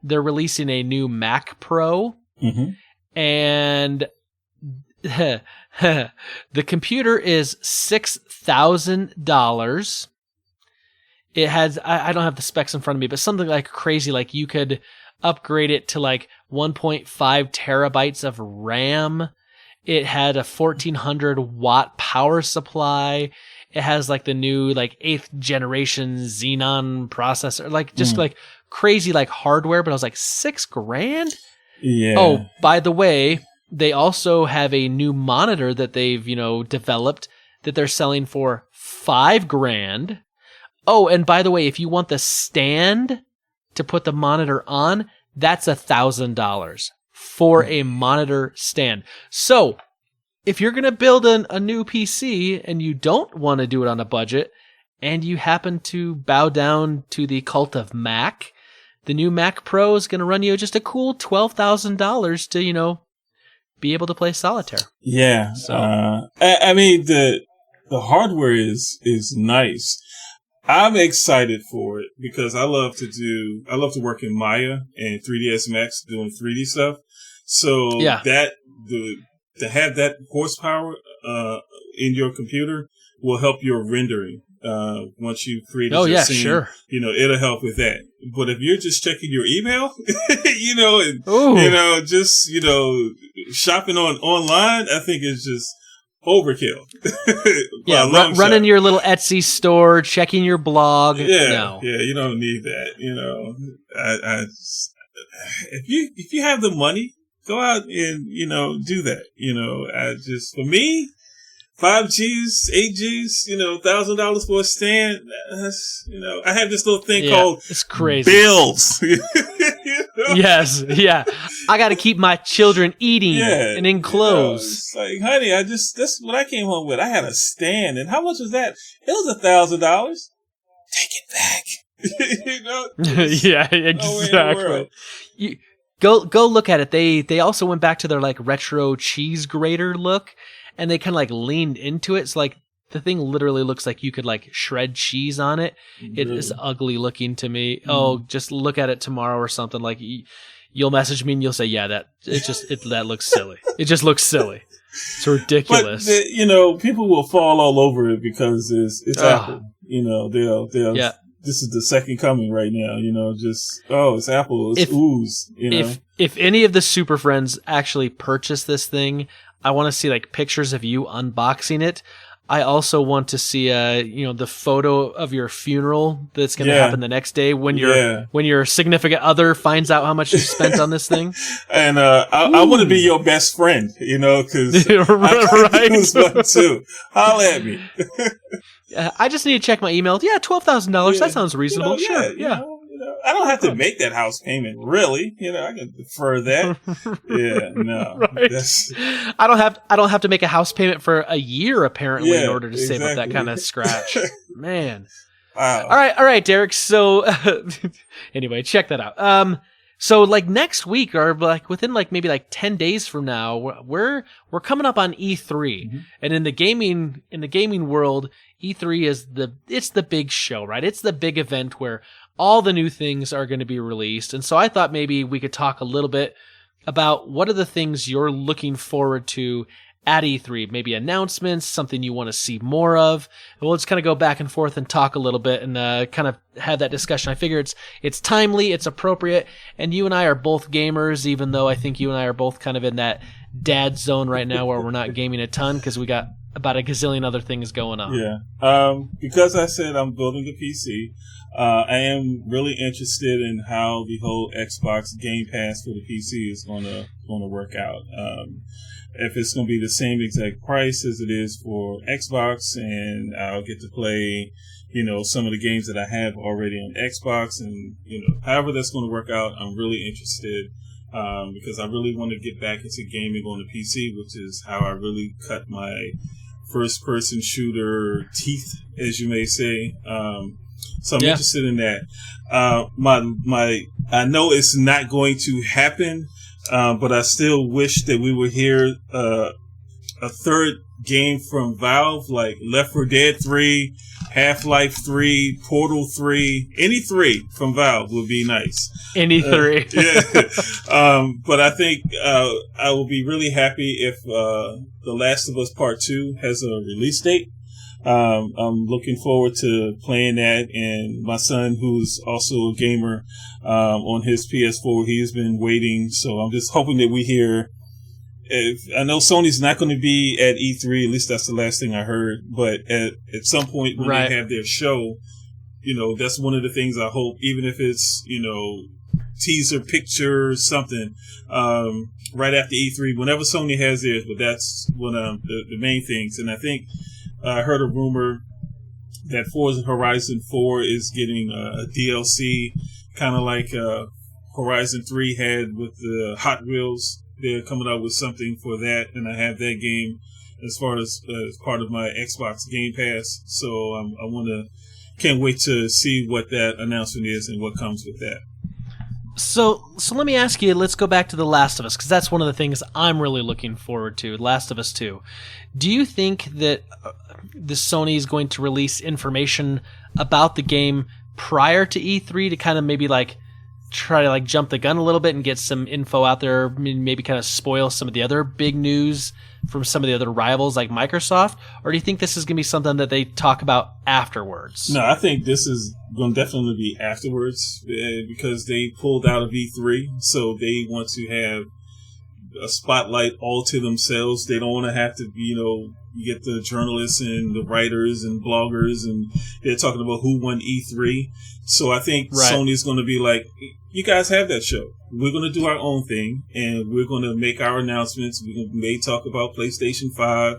They're releasing a new Mac Pro. Mm-hmm. And the computer is $6,000. It has, I don't have the specs in front of me, but something like crazy, like you could upgrade it to like 1.5 terabytes of RAM. It had a 1400 watt power supply. It has like the new 8th generation Xenon processor, like crazy hardware. But I was like, $6,000? Yeah. Oh, by the way, they also have a new monitor that they've developed that they're selling for $5,000. Oh, and by the way, if you want the stand to put the monitor on, that's $1,000. For a monitor stand. So, if you're going to build a new PC and you don't want to do it on a budget, and you happen to bow down to the cult of Mac, the new Mac Pro is going to run you just a cool $12,000 to, be able to play solitaire. Yeah. So, I mean, the hardware is nice. I'm excited for it because I love to work in Maya and 3ds Max doing 3D stuff. So to have that horsepower in your computer will help your rendering once you've created your scene. Sure. It'll help with that. But if you're just checking your email, just shopping online, I think it's just overkill. Yeah, running your little Etsy store, checking your blog. Yeah, you don't need that. If you have the money, go out and do that. For me, 5Gs, 8Gs, $1,000 for a stand. That's I have this little thing called it's crazy bills. Yes, yeah. I got to keep my children eating and in clothes. It's like, honey, that's what I came home with. I had a stand, and how much was that? It was $1,000. Take it back. Yeah, exactly. Go look at it. They also went back to their retro cheese grater look, and they kind of leaned into it. So the thing literally looks like you could shred cheese on it. It is ugly looking to me. Oh, just look at it tomorrow or something. You'll message me and you'll say, yeah, that looks silly. It just looks silly. It's ridiculous. But people will fall all over it because it's Apple. They'll this is the second coming right now. It's Apple. It's ooze. If any of the Super Friends actually purchase this thing, I want to see pictures of you unboxing it. I also want to see the photo of your funeral that's going to happen the next day when your significant other finds out how much you spent on this thing. And I want to be your best friend, because right. this one too. Holla at me. I just need to check my email. Yeah, $12,000. That sounds reasonable. Sure. Yeah. I don't have to make that house payment, really. I can defer that. Yeah, no. Right. I don't have to make a house payment for a year, apparently, in order to save up that kind of scratch. Man. Wow. All right, Derek. So anyway, check that out. So like next week, or like within like maybe like 10 days from now, we're coming up on E3, and in the gaming world, E3 is the big show, right? It's the big event where all the new things are going to be released, and so I thought maybe we could talk a little bit about what are the things you're looking forward to at E3, maybe announcements, something you want to see more of. And we'll just kind of go back and forth and talk a little bit and kind of have that discussion. I figure it's timely, it's appropriate, and you and I are both gamers, even though I think you and I are both kind of in that dad zone right now where we're not gaming a ton because we got about a gazillion other things going on. Yeah. Because I said I'm building a PC, I am really interested in how the whole Xbox Game Pass for the PC is going to work out. If it's going to be the same exact price as it is for Xbox, and I'll get to play, some of the games that I have already on Xbox, and, however that's going to work out, I'm really interested, because I really want to get back into gaming on the PC, which is how I really cut my first person shooter teeth, as you may say. So I'm interested in that. I know it's not going to happen, but I still wish that we would hear a third game from Valve, like Left 4 Dead 3, Half-Life 3, Portal 3, any 3 from Valve would be nice. Any 3. Yeah. But I think I will be really happy if The Last of Us Part 2 has a release date. I'm looking forward to playing that, and my son, who's also a gamer, on his PS4, he's been waiting, so I'm just hoping that we hear. I know Sony's not going to be at E3, at least that's the last thing I heard, but at some point when they have their show, that's one of the things I hope, even if it's, teaser picture, something, right after E3, whenever Sony has theirs, but that's one of the main things. And I think I heard a rumor that Forza Horizon 4 is getting a DLC, kind of like Horizon 3 had with the Hot Wheels. They're coming out with something for that, and I have that game as far as part of my Xbox Game Pass. So can't wait to see what that announcement is and what comes with that. So let me ask you, let's go back to The Last of Us, because that's one of the things I'm really looking forward to, Last of Us 2. Do you think that the Sony is going to release information about the game prior to E3 to kind of maybe like try to like jump the gun a little bit and get some info out there, maybe kind of spoil some of the other big news from some of the other rivals like Microsoft? Or do you think this is going to be something that they talk about afterwards? No, I think this is going to definitely be afterwards, because they pulled out of E3, so they want to have a spotlight all to themselves. They don't want to have to, you get the journalists and the writers and bloggers, and they're talking about who won E3. So I think Sony's going to be like, you guys have that show. We're going to do our own thing, and we're going to make our announcements. We may talk about PlayStation 5,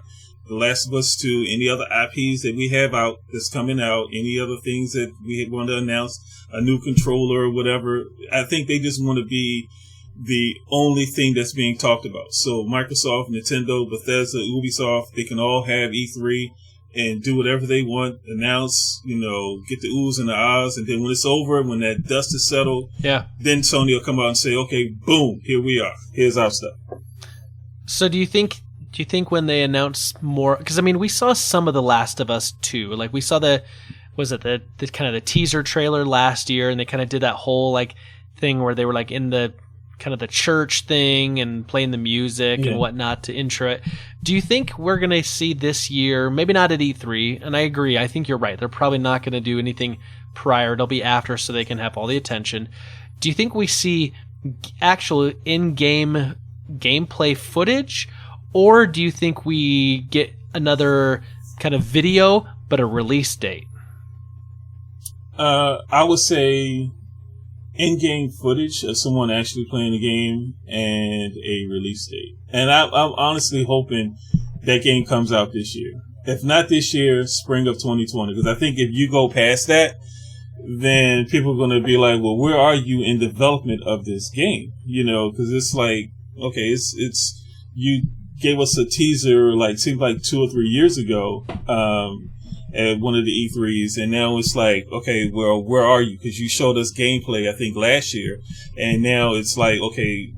The Last of Us 2, any other IPs that we have out that's coming out, any other things that we want to announce, a new controller or whatever. I think they just want to be the only thing that's being talked about. So Microsoft, Nintendo, Bethesda, Ubisoft, they can all have E3 and do whatever they want, announce, get the oohs and the ahs, and then when it's over, when that dust is settled, then Sony will come out and say, okay, boom, here we are. Here's our stuff. So do you think when they announce more, because I mean, we saw some of The Last of Us 2, like we saw the kind of the teaser trailer last year, and they kind of did that whole like thing where they were like in the kind of the church thing and playing the music and whatnot to intro it. Do you think we're going to see this year, maybe not at E3, and I agree, I think you're right, they're probably not going to do anything prior, it'll be after so they can have all the attention. Do you think we see actual in-game gameplay footage, or do you think we get another kind of video but a release date? I would say in-game footage of someone actually playing the game and a release date. And I'm honestly hoping that game comes out this year. If not this year, spring of 2020. Because I think if you go past that, then people are going to be like, well, where are you in development of this game? You know, because it's like, okay, it's you gave us a teaser, like, seemed like 2 or 3 years ago, at one of the E3s, and now it's like, okay, well, where are you? Because you showed us gameplay, I think, last year, and now it's like, okay,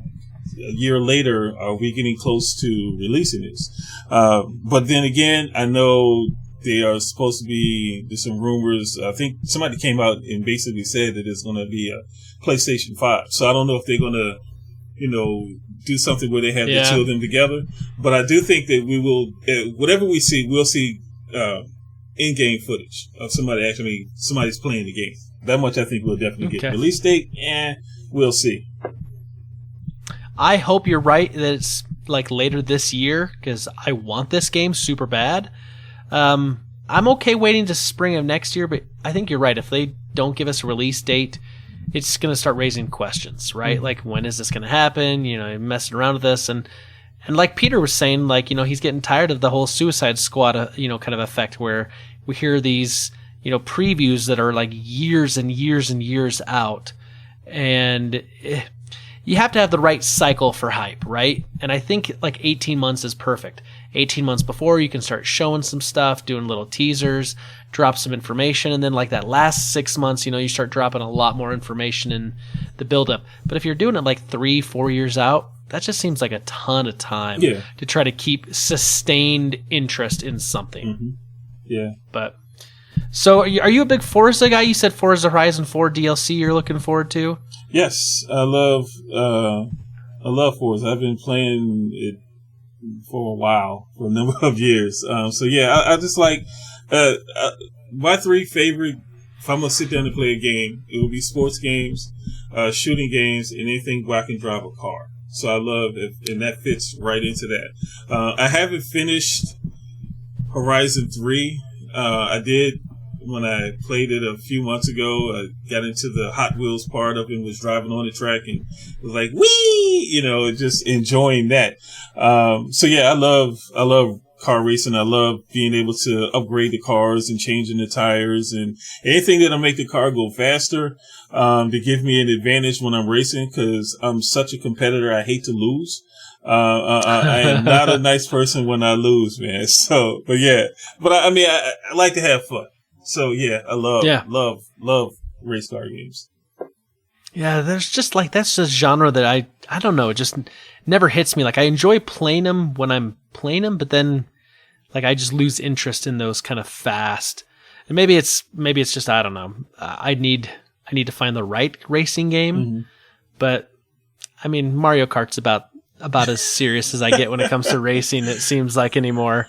a year later, are we getting close to releasing this? But then again, I know they are supposed to be, there's some rumors, I think somebody came out and basically said that it's going to be a PlayStation 5, so I don't know if they're going to, you know, do something where they have the two of them together, but I do think that we will, whatever we see, we'll see, in-game footage of somebody's playing the game. That much I think we'll definitely get. Release date, we'll see. I hope you're right that it's like later this year, because I want this game super bad. I'm okay waiting to spring of next year, but I think you're right. If they don't give us a release date, it's going to start raising questions, right? Mm-hmm. Like, when is this going to happen? You know, messing around with this, and like Peter was saying, like, you know, he's getting tired of the whole Suicide Squad, you know, kind of effect where we hear these, you know, previews that are like years and years and years out, and you have to have the right cycle for hype, right? And I think like 18 months is perfect. 18 months before, you can start showing some stuff, doing little teasers, drop some information, and then like that last 6 months, you know, you start dropping a lot more information in the buildup. But if you're doing it like 3-4 years out, that just seems like a ton of time to try to keep sustained interest in something. Mm-hmm. Yeah. But so are you a big Forza guy? You said Forza Horizon 4 DLC you're looking forward to? Yes, I love Forza. I've been playing it for a while, for a number of years. So yeah, I just like my 3 favorite. If I'm gonna sit down and play a game, it will be sports games, shooting games, and anything where I can drive a car. So I love it, and that fits right into that. I haven't finished Horizon 3. I did when I played it a few months ago. I got into the Hot Wheels part of it and was driving on the track and was like, whee! You know, just enjoying that. So yeah, I love car racing. I love being able to upgrade the cars and changing the tires and anything that'll make the car go faster, to give me an advantage when I'm racing, because I'm such a competitor. I hate to lose. I am not a nice person when I lose, man. So, but yeah, but I mean, I like to have fun. So yeah, I love race car games. Yeah, there's just like, that's just genre that I don't know, it just never hits me. Like, I enjoy playing them when I'm playing them, but then like I just lose interest in those kind of fast. And maybe it's just, I don't know. I need to find the right racing game. Mm-hmm. But I mean, Mario Kart's about as serious as I get when it comes to racing, it seems like, anymore.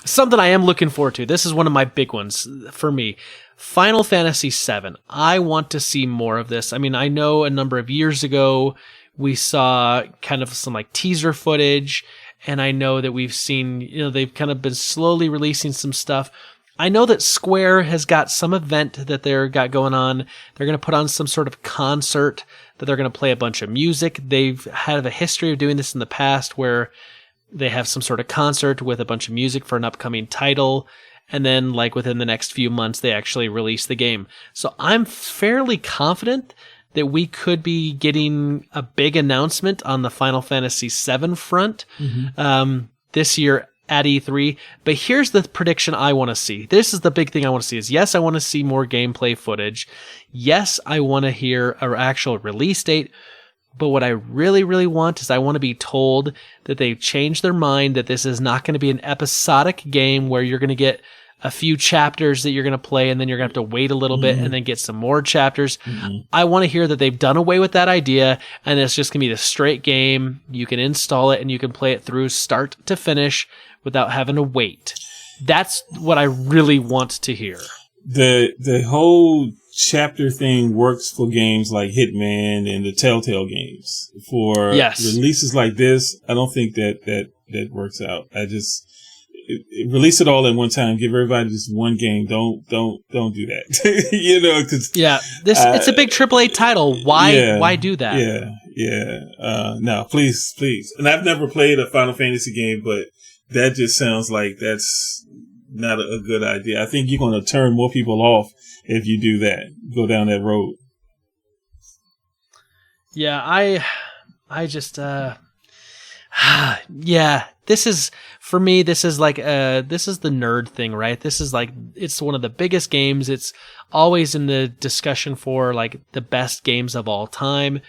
Something I am looking forward to. This is one of my big ones for me. Final Fantasy VII. I want to see more of this. I mean, I know a number of years ago we saw kind of some like teaser footage, and I know that we've seen, you know, they've kind of been slowly releasing some stuff. I know that Square has got some event that they're got going on. They're going to put on some sort of concert that they're going to play a bunch of music. They've had a history of doing this in the past where they have some sort of concert with a bunch of music for an upcoming title, and then like within the next few months they actually release the game. So I'm fairly confident that we could be getting a big announcement on the Final Fantasy VII front this year at E3. But here's the prediction I want to see. This is the big thing I want to see is, yes, I want to see more gameplay footage. Yes, I want to hear an actual release date. But what I really, really want is I want to be told that they've changed their mind, that this is not going to be an episodic game where you're going to get a few chapters that you're going to play and then you're going to have to wait a little bit and then get some more chapters. I want to hear that they've done away with that idea and it's just going to be the straight game. You can install it and you can play it through start to finish without having to wait. That's what I really want to hear. The whole chapter thing works for games like Hitman and the Telltale games. For releases like this, I don't think that works out. I just release it all at one time. Give everybody just one game. Don't do that. You know, because it's a big AAA title. Why do that? No, please. And I've never played a Final Fantasy game, but that just sounds like that's not a good idea. I think you're going to turn more people off if you do that, go down that road. Yeah, I just, yeah, this is, for me, this is like, this is the nerd thing, right? This is like, it's one of the biggest games. It's always in the discussion for like the best games of all time.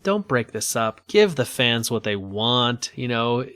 Don't break this up. Give the fans what they want, you know?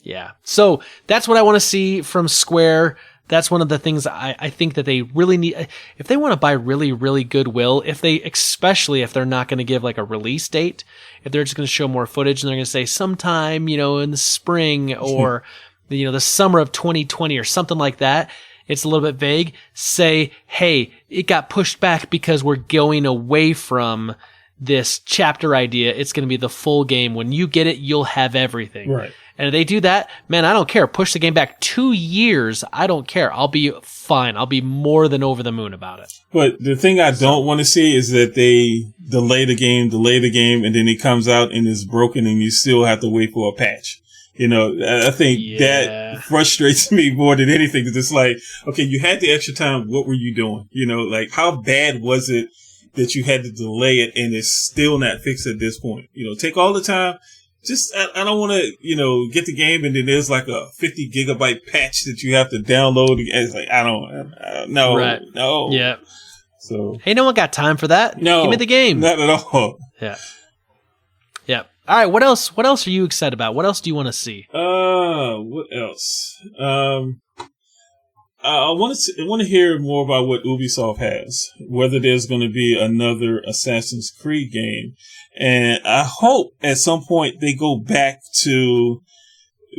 Yeah. So that's what I want to see from Square. That's one of the things I think that they really need. If they want to buy really, really goodwill, especially if they're not going to give like a release date, if they're just going to show more footage and they're going to say sometime, in the spring or, the summer of 2020 or something like that, it's a little bit vague. Say, hey, it got pushed back because we're going away from this chapter idea. It's going to be the full game. When you get it, you'll have everything. Right. And if they do that, man, I don't care. Push the game back 2 years. I don't care. I'll be fine. I'll be more than over the moon about it. But the thing I don't want to see is that they delay the game, and then it comes out and it's broken and you still have to wait for a patch. I think that frustrates me more than anything. Because it's like, okay, you had the extra time. What were you doing? Like how bad was it that you had to delay it and it's still not fixed at this point? Take all the time. Just, I don't want to, get the game and then there's like a 50 gigabyte patch that you have to download. It's like, no, right. No. Yeah. So. Hey, no one got time for that. No. Give me the game. Not at all. Yeah. Yeah. All right. What else are you excited about? What else do you want to see? What else? I want to hear more about what Ubisoft has, whether there's going to be another Assassin's Creed game. And I hope at some point they go back to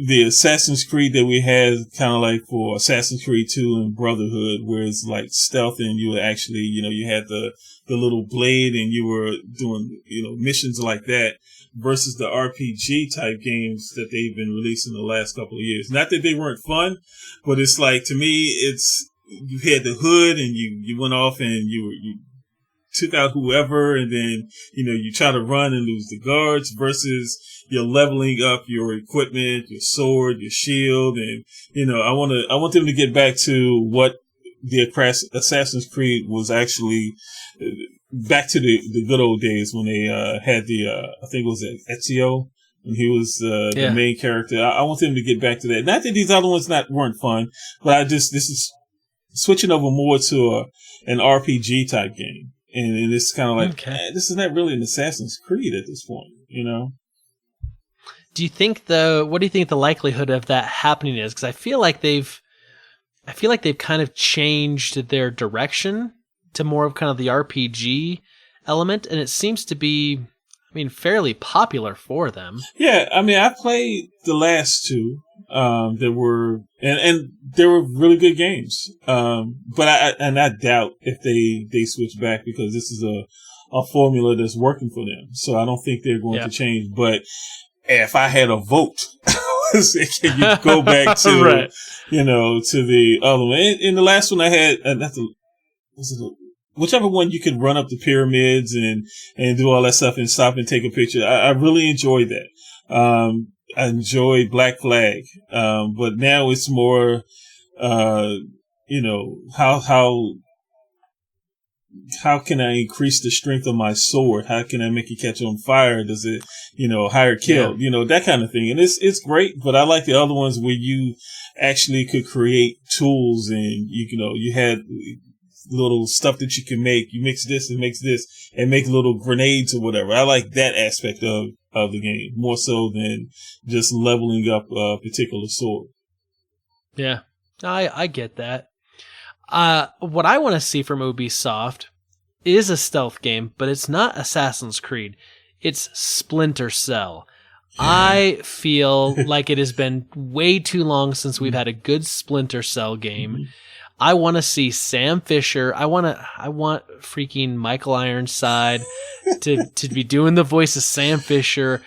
the Assassin's Creed that we had kind of like for Assassin's Creed 2 and Brotherhood, where it's like stealth and you were actually, you had the little blade and you were doing, missions like that versus the RPG type games that they've been releasing the last couple of years. Not that they weren't fun, but it's like, to me, you had the hood and you went off and you took out whoever and then, you try to run and lose the guards versus you're leveling up your equipment, your sword, your shield. And, I want them to get back to what the Assassin's Creed was actually back to the good old days when they, had I think it was Ezio when he was, the main character. I want them to get back to that. Not that these other ones weren't fun, but this is switching over more to an RPG type game. And it's kind of like, this is not really an Assassin's Creed at this point, Do you think what do you think the likelihood of that happening is? Because I feel like they've kind of changed their direction to more of kind of the RPG element, and it seems to be, fairly popular for them. Yeah, I played the last two. There were, and they were really good games. But I doubt if they switch back because this is a formula that's working for them. So I don't think they're going to change. But if I had a vote, can you go back to, right. To the other one? In the last one I had, whichever one you could run up the pyramids and do all that stuff and stop and take a picture. I really enjoyed that. I enjoyed Black Flag. But now it's more, how can I increase the strength of my sword? How can I make it catch on fire? Does it, higher kill? Yeah. That kind of thing. And it's great, but I like the other ones where you actually could create tools and you had little stuff that you can make. You mix this and makes this and make little grenades or whatever. I like that aspect of the game more so than just leveling up a particular sword. Yeah, I get that. What I want to see from Ubisoft is a stealth game, but it's not Assassin's Creed. It's Splinter Cell. I feel like it has been way too long since we've had a good Splinter Cell game. Mm-hmm. I want to see Sam Fisher. I want freaking Michael Ironside to be doing the voice of Sam Fisher.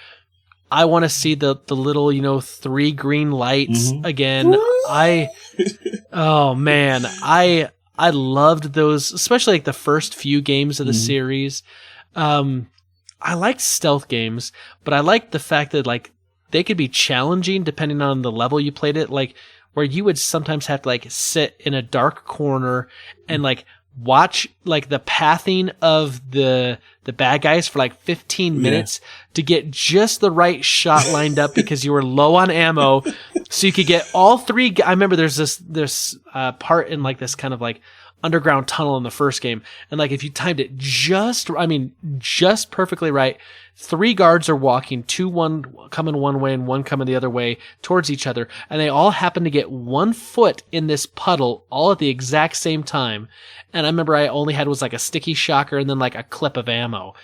I want to see the little, 3 green lights again. Oh man, I loved those, especially like the first few games of the series. I liked stealth games, but I liked the fact that like they could be challenging depending on the level you played it. Like where you would sometimes have to like sit in a dark corner and like watch like the pathing of the bad guys for like 15 minutes to get just the right shot lined up because you were low on ammo, so you could get all three. I remember there's this part in like this kind of like underground tunnel in the first game, and like if you timed it just perfectly right, 3 guards are walking, 2 coming one way and 1 coming the other way towards each other, and they all happen to get 1 foot in this puddle all at the exact same time. And I remember I only had was like a sticky shocker and then like a clip of ammo.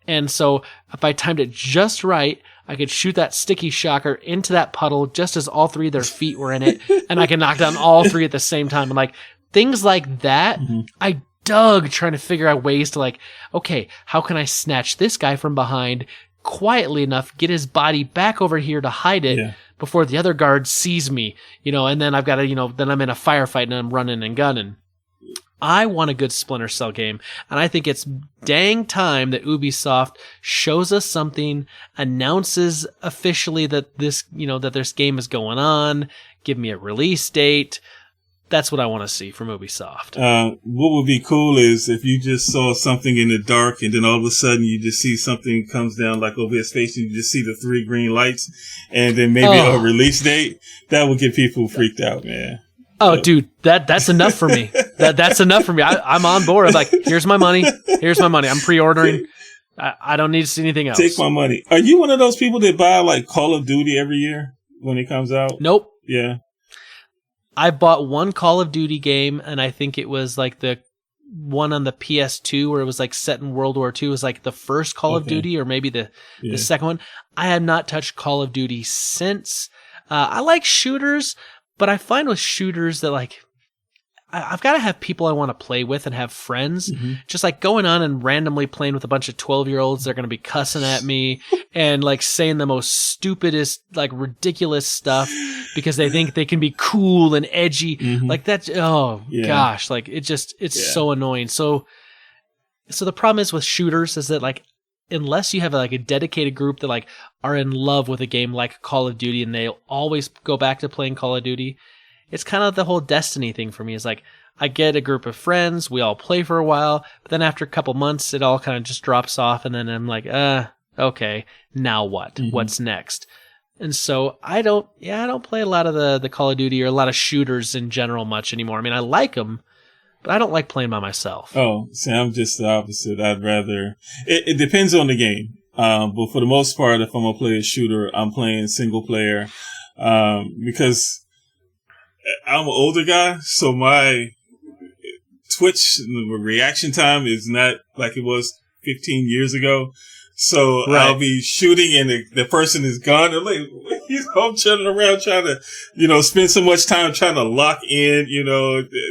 And so if I timed it just right, I could shoot that sticky shocker into that puddle just as all 3 of their feet were in it, and I could knock down all 3 at the same time. And like things like that, I dug trying to figure out ways to like, okay, how can I snatch this guy from behind quietly enough, get his body back over here to hide it before the other guard sees me, and then I've got to, then I'm in a firefight and I'm running and gunning. I want a good Splinter Cell game, and I think it's dang time that Ubisoft shows us something, announces officially that this game is going on, give me a release date. That's what I want to see from Ubisoft. What would be cool is if you just saw something in the dark and then all of a sudden you just see something comes down like over a space and you just see the 3 green lights and then maybe a release date. That would get people freaked out, man. Oh, dude, that's enough for me. That's enough for me. I'm on board. I'm like, here's my money. I'm pre-ordering. I don't need to see anything else. Take my money. Are you one of those people that buy like Call of Duty every year when it comes out? Nope. Yeah. I bought one Call of Duty game, and I think it was like the one on the PS2 where it was like set in World War II. It was like the first Call of Duty, or maybe the second one. I have not touched Call of Duty since. I like shooters, but I find with shooters that like I've got to have people I want to play with and have friends. Just like going on and randomly playing with a bunch of 12-year-olds, they're going to be cussing at me and like saying the most stupidest, like ridiculous stuff because they think they can be cool and edgy. Like that. Oh gosh. Like it's so annoying. So the problem is with shooters is that like, unless you have like a dedicated group that like are in love with a game like Call of Duty and they'll always go back to playing Call of Duty, it's kind of the whole Destiny thing for me. Is like I get a group of friends, we all play for a while, but then after a couple months, it all kind of just drops off, and then I'm like, okay, now what? What's next? And so I don't play a lot of the Call of Duty or a lot of shooters in general much anymore. I mean, I like them, but I don't like playing by myself. Oh, see, I'm just the opposite. I'd rather... It depends on the game. But for the most part, if I'm going to play a shooter, I'm playing single player. Because I'm an older guy, so my Twitch reaction time is not like it was 15 years ago. So I'll be shooting and the person is gone. I'm like, I'm turning around trying to, spend so much time trying to lock in,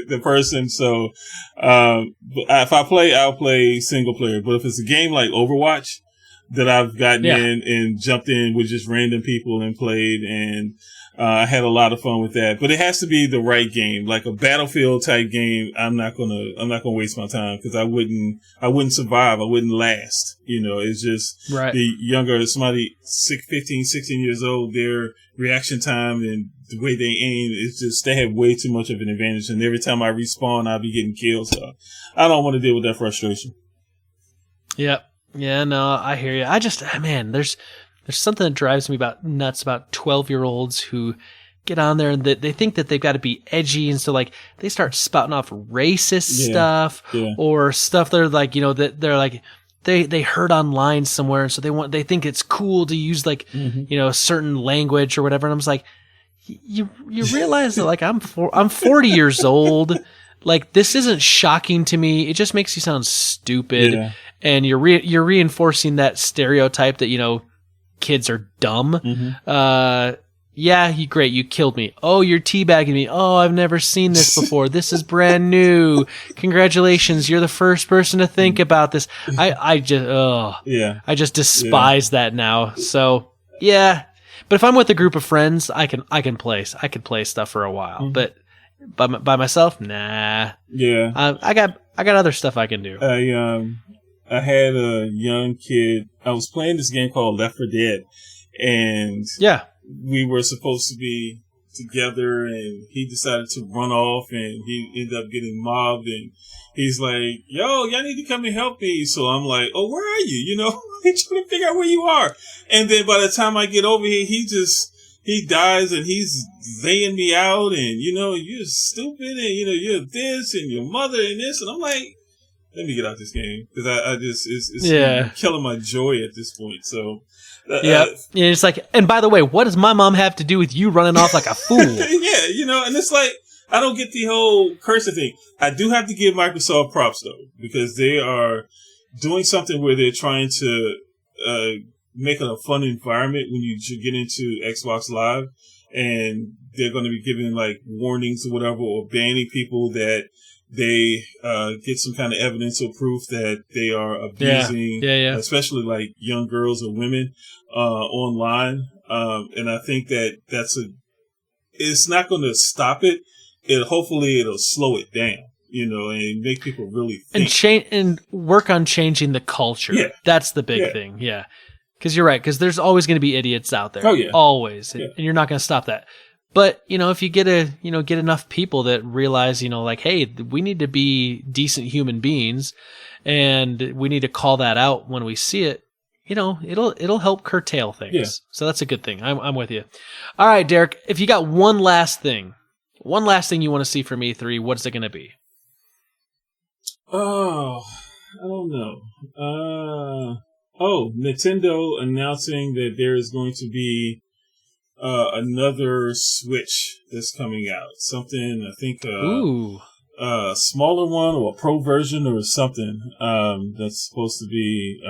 the person. So, if I play, I'll play single player. But if it's a game like Overwatch that I've gotten in and jumped in with just random people and played, and I had a lot of fun with that. But it has to be the right game, like a Battlefield type game. I'm not gonna waste my time because I wouldn't survive. I wouldn't last. It's just the younger, somebody 15, 16 years old, their reaction time and the way they aim, it's just, they have way too much of an advantage. And every time I respawn, I'll be getting killed. So I don't want to deal with that frustration. Yep. Yeah, no, I hear you. I just, man, there's something that drives me nuts about 12-year-olds who get on there and they think that they've got to be edgy, and so like they start spouting off racist stuff or stuff they're like, that they're like they heard online somewhere, so they think it's cool to use like certain language or whatever. And I'm just like, you realize that like I'm 40 years old. Like, this isn't shocking to me. It just makes you sound stupid. Yeah. And you're reinforcing that stereotype that, kids are dumb. Great. You killed me. Oh, you're teabagging me. Oh, I've never seen this before. This is brand new. Congratulations. You're the first person to think about this. I just despise that now. So yeah. But if I'm with a group of friends, I can play stuff for a while, but by myself, nah. Yeah. I got other stuff I can do. I had a young kid. I was playing this game called Left 4 Dead, and we were supposed to be together, and he decided to run off, and he ended up getting mobbed, and he's like, yo, y'all need to come and help me. So I'm like, oh, where are you? You know, I'm trying to figure out where you are. And then by the time I get over here, he dies, and he's laying me out, and, you know, you're stupid, and, you know, you're this, and your mother, and this. And I'm like, let me get out this game, because I just, it's killing my joy at this point. So, yeah, it's like, and by the way, what does my mom have to do with you running off like a fool? Yeah, you know, and it's like, I don't get the whole cursor thing. I do have to give Microsoft props, though, because they are doing something where they're trying to make it a fun environment when you get into Xbox Live, and they're going to be giving like warnings or whatever, or banning people that they get some kind of evidence or proof that they are abusing, especially like young girls or women online. And I think that it's not going to stop it. Hopefully it'll slow it down, you know, and make people really think. And work on changing the culture. Yeah. That's the big thing. Yeah. Because you're right. Because there's always going to be idiots out there. Oh, yeah. Always. Yeah. And you're not going to stop that. But, you know, if you get enough people that realize, you know, like, hey, we need to be decent human beings, and we need to call that out when we see it, you know, it'll help curtail things. Yeah. So that's a good thing. I'm with you. All right, Derek, if you got one last thing you want to see from E3, what's it going to be? Oh, I don't know. Nintendo announcing that there is going to be another Switch that's coming out. Something, I think, a smaller one or a pro version or something, that's supposed to be,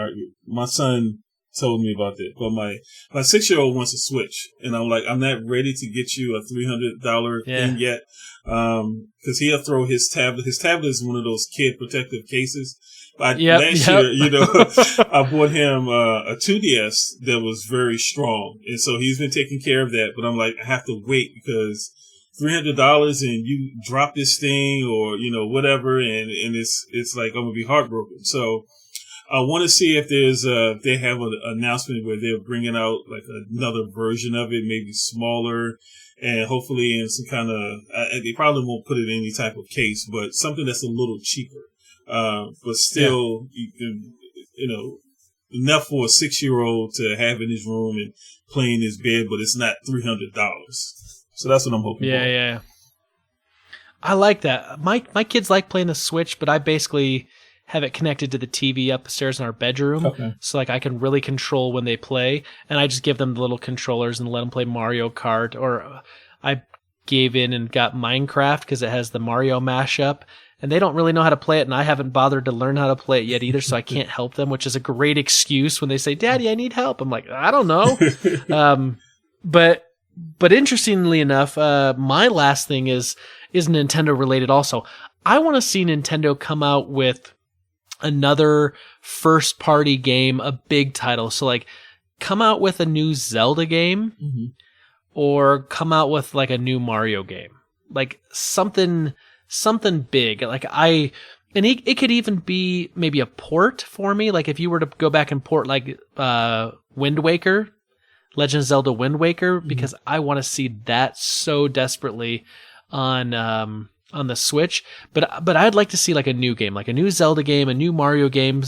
my son told me about that, but my 6-year-old wants a Switch, and I'm like, I'm not ready to get you a $300 thing yet. Cause he'll throw his tablet. His tablet is one of those kid protective cases. Last year, you know, I bought him a 2DS that was very strong, and so he's been taking care of that. But I'm like, I have to wait because $300 and you drop this thing or, you know, whatever, and it's like I'm gonna be heartbroken. So I want to see if they have an announcement where they're bringing out like another version of it, maybe smaller, and hopefully in some kind of, they probably won't put it in any type of case, but something that's a little cheaper. But still, you can, you know, enough for a 6-year-old to have in his room and play in his bed, but it's not $300. So that's what I'm hoping for. Yeah. I like that. My kids like playing the Switch, but I basically have it connected to the TV upstairs in our bedroom. Okay. So like I can really control when they play, and I just give them the little controllers and let them play Mario Kart, or I gave in and got Minecraft because it has the Mario mashup. And they don't really know how to play it, and I haven't bothered to learn how to play it yet either, so I can't help them, which is a great excuse when they say, Daddy, I need help. I'm like, I don't know. But interestingly enough, my last thing is Nintendo related also. I want to see Nintendo come out with another first party game, a big title. So like come out with a new Zelda game, or come out with like a new Mario game. Like something big. Like it could even be maybe a port for me. Like if you were to go back and port like Wind Waker, Legend of Zelda Wind Waker, because I want to see that so desperately on the Switch. But I'd like to see like a new game, like a new Zelda game, a new Mario game,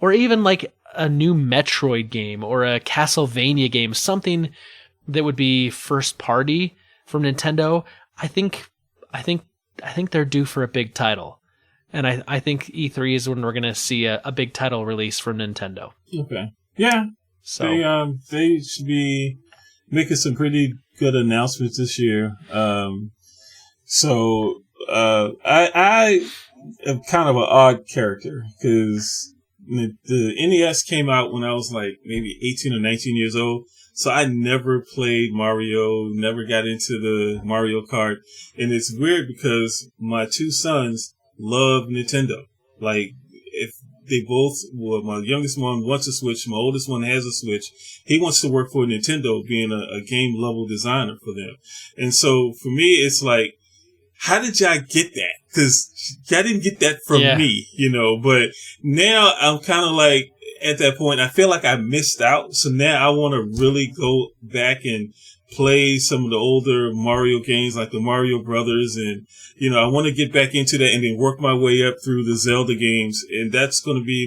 or even like a new Metroid game or a Castlevania game, something that would be first party from Nintendo. I think they're due for a big title. And I think E3 is when we're going to see a big title release from Nintendo. Okay. Yeah. So they should be making some pretty good announcements this year. I am kind of an odd character because the NES came out when I was like maybe 18 or 19 years old. So I never played Mario, never got into the Mario Kart. And it's weird because my two sons love Nintendo. Like, if they both, well, my youngest one wants a Switch, my oldest one has a Switch. He wants to work for Nintendo, being a game level designer for them. And so for me, it's like, how did y'all get that? Because y'all didn't get that from me, you know, but now I'm kind of like, at that point, I feel like I missed out. So now I want to really go back and play some of the older Mario games like the Mario Brothers. And, I want to get back into that and then work my way up through the Zelda games. And that's going to be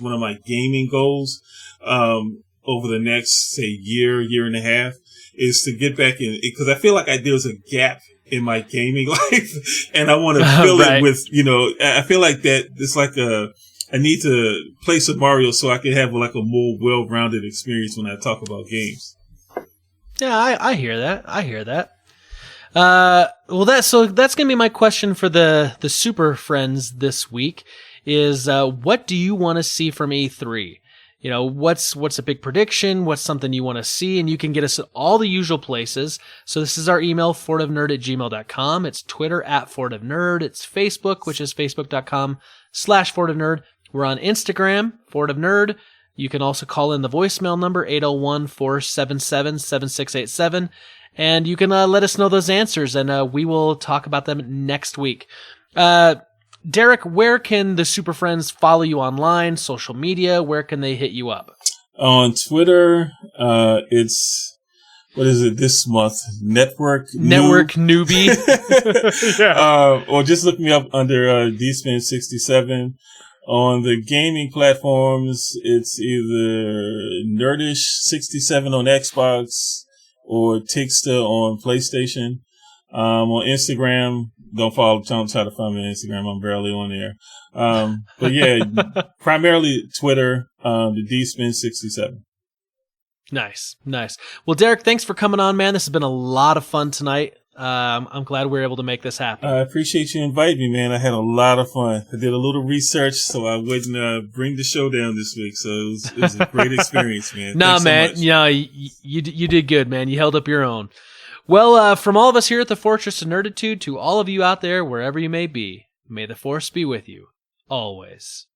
one of my gaming goals, over the next, say, year and a half, is to get back in, because I feel like there's a gap in my gaming life, and I want to fill Right. it with, I feel like that it's like I need to play some Mario so I can have like a more well-rounded experience when I talk about games. Yeah, I hear that. I hear that. Well, that's going to be my question for the Super Friends this week is, what do you want to see from E3? What's a big prediction? What's something you want to see? And you can get us at all the usual places. So this is our email, fortofnerd@gmail.com. It's Twitter @fortofnerd. It's Facebook, which is facebook.com/fortofnerd. We're on Instagram, fortofnerd. You can also call in the voicemail number, 801-477-7687. And you can let us know those answers, and we will talk about them next week. Derek, where can the Super Friends follow you online, social media? Where can they hit you up? On Twitter, it's, what is it this month? Network Newbie. Yeah. Or just look me up under DSpin67. On the gaming platforms, it's either Nerdish67 on Xbox or Tixta on PlayStation. On Instagram, don't try to find me on Instagram. I'm barely on there. But yeah, primarily Twitter, the DSpin67. Nice. Well, Derek, thanks for coming on, man. This has been a lot of fun tonight. I'm glad we were able to make this happen. I appreciate you inviting me, man. I had a lot of fun. I did a little research so I wouldn't bring the show down this week. So it was a great experience, man. Nah, Thanks so man. much. You did good, man. You held up your own. Well, from all of us here at the Fortress of Nerditude to all of you out there, wherever you may be, may the Force be with you, always.